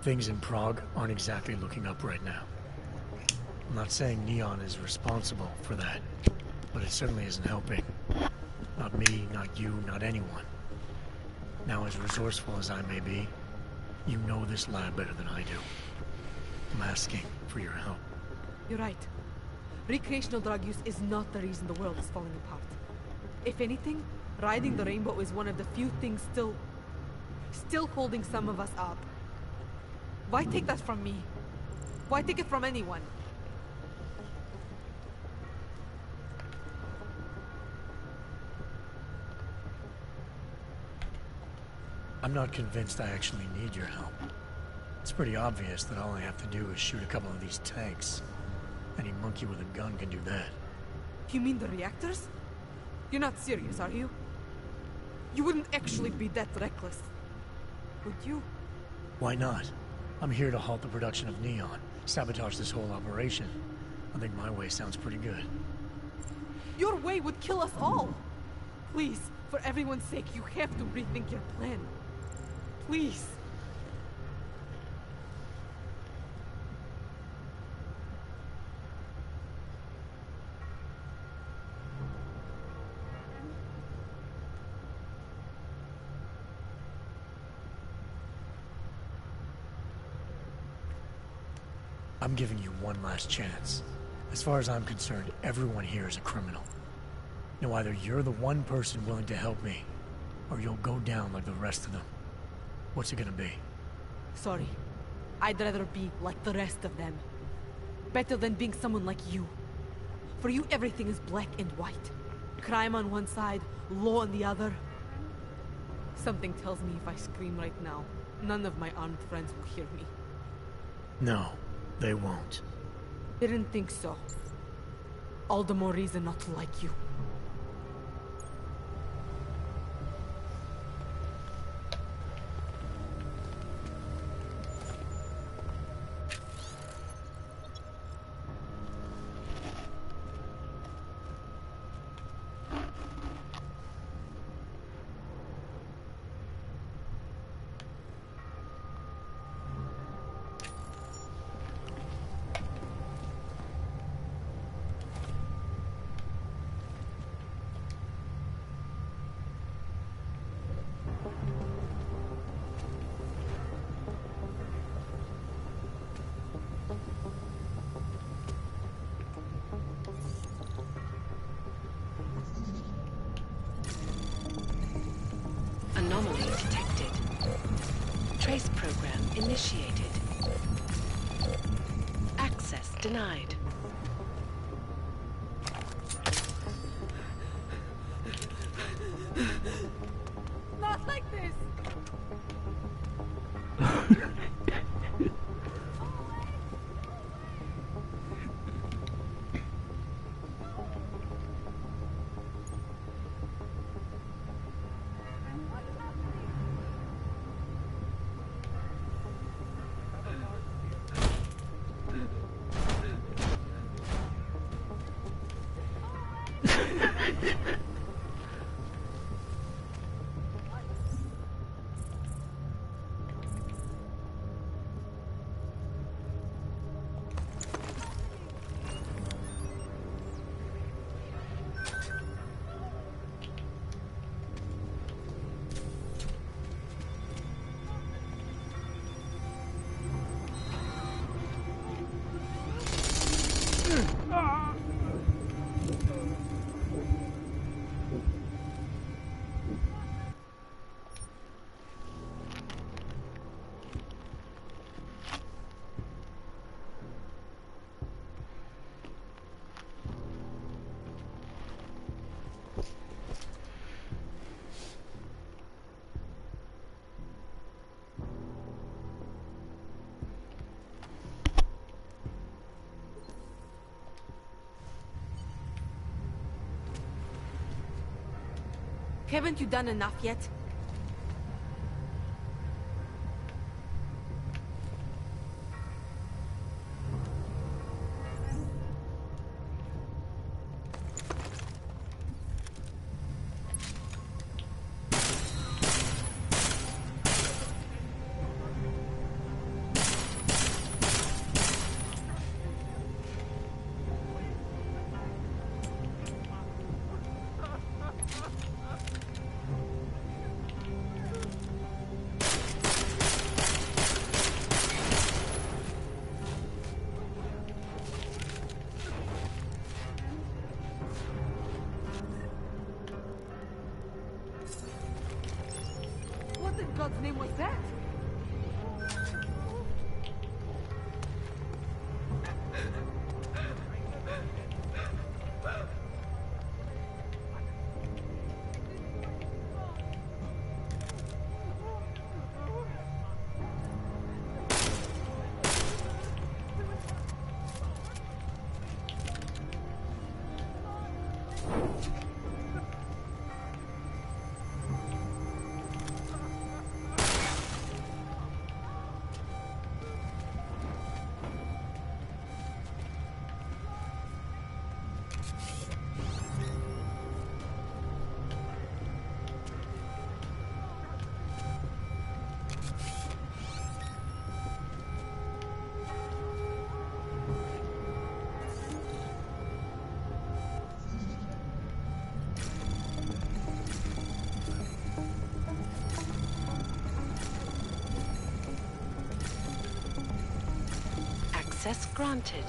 I: Things in Prague aren't exactly looking up right now. I'm not saying Neon is responsible for that, but it certainly isn't helping. Not me, not you, not anyone. Now, as resourceful as I may be, you know this lab better than I do. I'm asking for your help.
K: You're right. Recreational drug use is not the reason the world is falling apart. If anything, riding the rainbow is one of the few things still holding some of us up. Why take that from me? Why take it from anyone?
I: I'm not convinced I actually need your help. It's pretty obvious that all I have to do is shoot a couple of these tanks. Any monkey with a gun can do that.
K: You mean the reactors? You're not serious, are you? You wouldn't actually be that reckless, would you?
I: Why not? I'm here to halt the production of Neon, sabotage this whole operation. I think my way sounds pretty good.
K: Your way would kill us all! Please, for everyone's sake, you have to rethink your plan. Please.
I: I'm giving you one last chance. As far as I'm concerned, everyone here is a criminal. Now either you're the one person willing to help me, or you'll go down like the rest of them. What's it gonna be?
K: Sorry. I'd rather be like the rest of them. Better than being someone like you. For you, everything is black and white. Crime on one side, law on the other. Something tells me if I scream right now, none of my armed friends will hear me.
I: No, they won't.
K: Didn't think so. All the more reason not to like you.
T: Anomaly detected. Trace program initiated. Access denied.
K: Not like this! Haven't you done enough yet? What in God's name was that?
T: Access granted.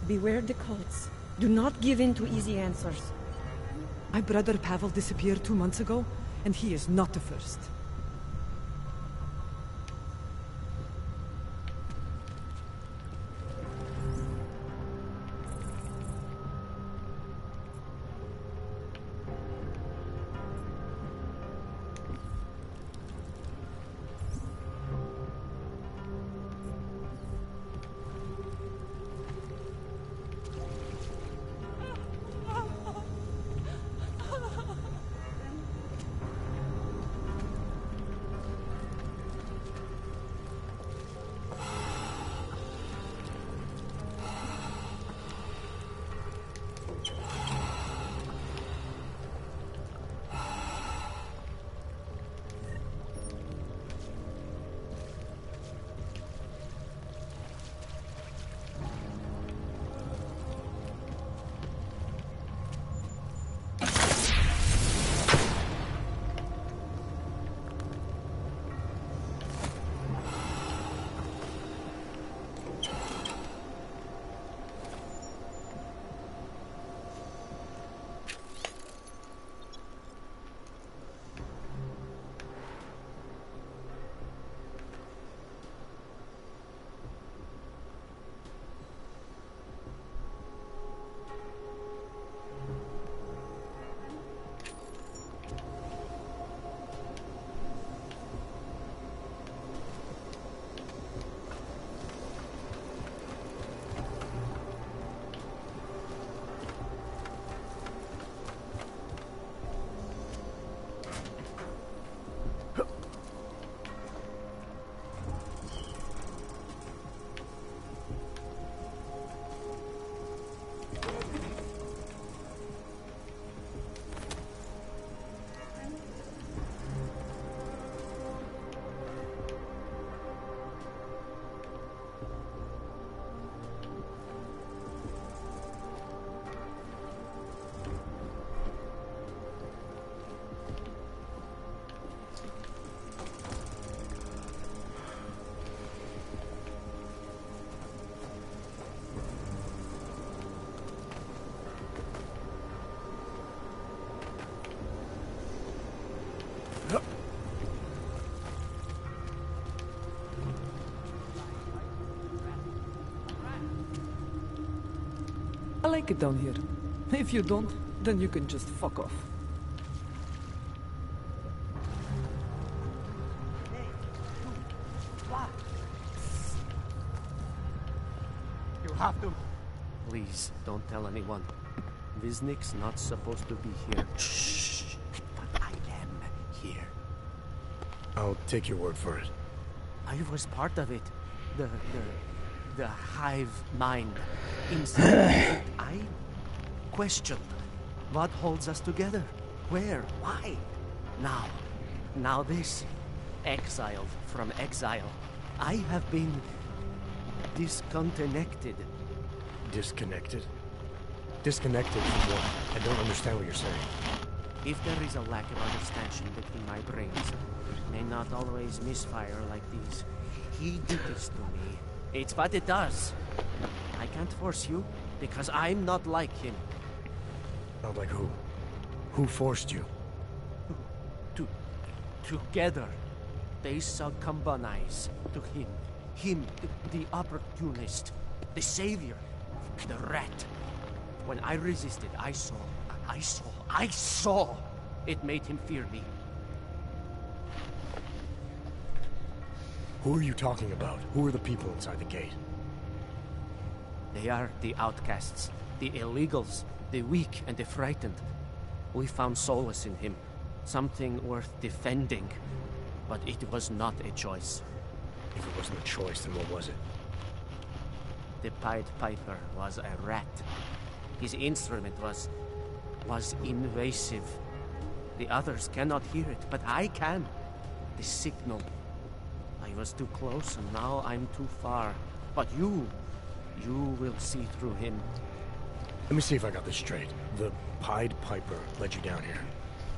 K: Beware the cults. Do not give in to easy answers. My brother Pavel disappeared 2 months ago, and he is not the first. like it down here. If you don't, then you can just fuck off.
Q: You have to... Please, don't tell anyone. Viznik's not supposed to be here. Shh. But I am here.
I: I'll take your word for it.
Q: I was part of it. The hive mind. Inside. I questioned what holds us together. Where? Why? Now this. Exiled from exile. I have been disconnected.
I: Disconnected? Disconnected from what? I don't understand what you're saying.
Q: If there is a lack of understanding between my brains, it may not always misfire like these. He did this to me. It's what it does. I can't force you, because I'm not like him.
I: Not like who? Who forced you?
Q: Together, they succumbanize to him. Him, the opportunist, the savior, the rat. When I resisted, I saw. It made him fear me.
I: Who are you talking about? Who are the people inside the gate?
Q: They are the outcasts, the illegals, the weak and the frightened. We found solace in him, something worth defending, but it was not a choice.
I: If it wasn't a choice, then what was it?
Q: The Pied Piper was a rat. His instrument was invasive. The others cannot hear it, but I can. The signal. I was too close, and now I'm too far. But you will see through him.
I: Let me see if I got this straight. The Pied Piper led you down here,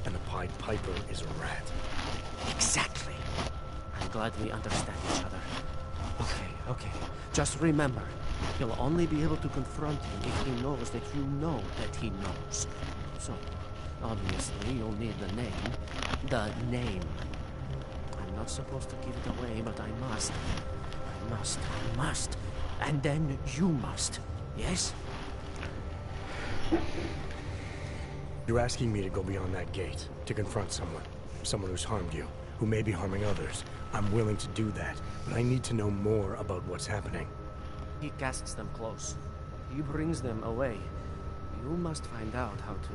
I: and the Pied Piper is a rat.
Q: Exactly. I'm glad we understand each other. Okay. Just remember, you'll only be able to confront him if he knows that you know that he knows. So, obviously, you'll need the name. The name. I'm not supposed to give it away, but I must. I must. And then you must. Yes?
I: You're asking me to go beyond that gate, to confront someone who's harmed you, who may be harming others. I'm willing to do that, but I need to know more about what's happening.
Q: He casts them close. He brings them away. You must find out how to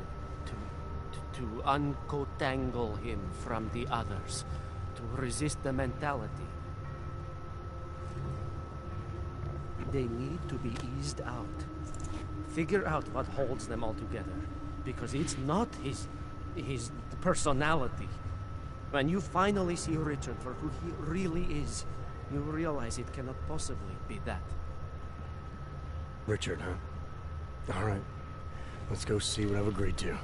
Q: uncotangle him from the others, to resist the mentality. They need to be eased out. Figure out what holds them all together, because it's not his personality. When you finally see Richard for who he really is, you realize it cannot possibly be that.
I: Richard, huh? All right. Let's go see what I've agreed to.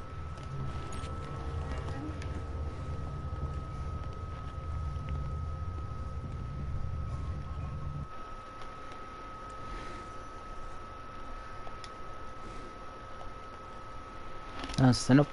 A: Son of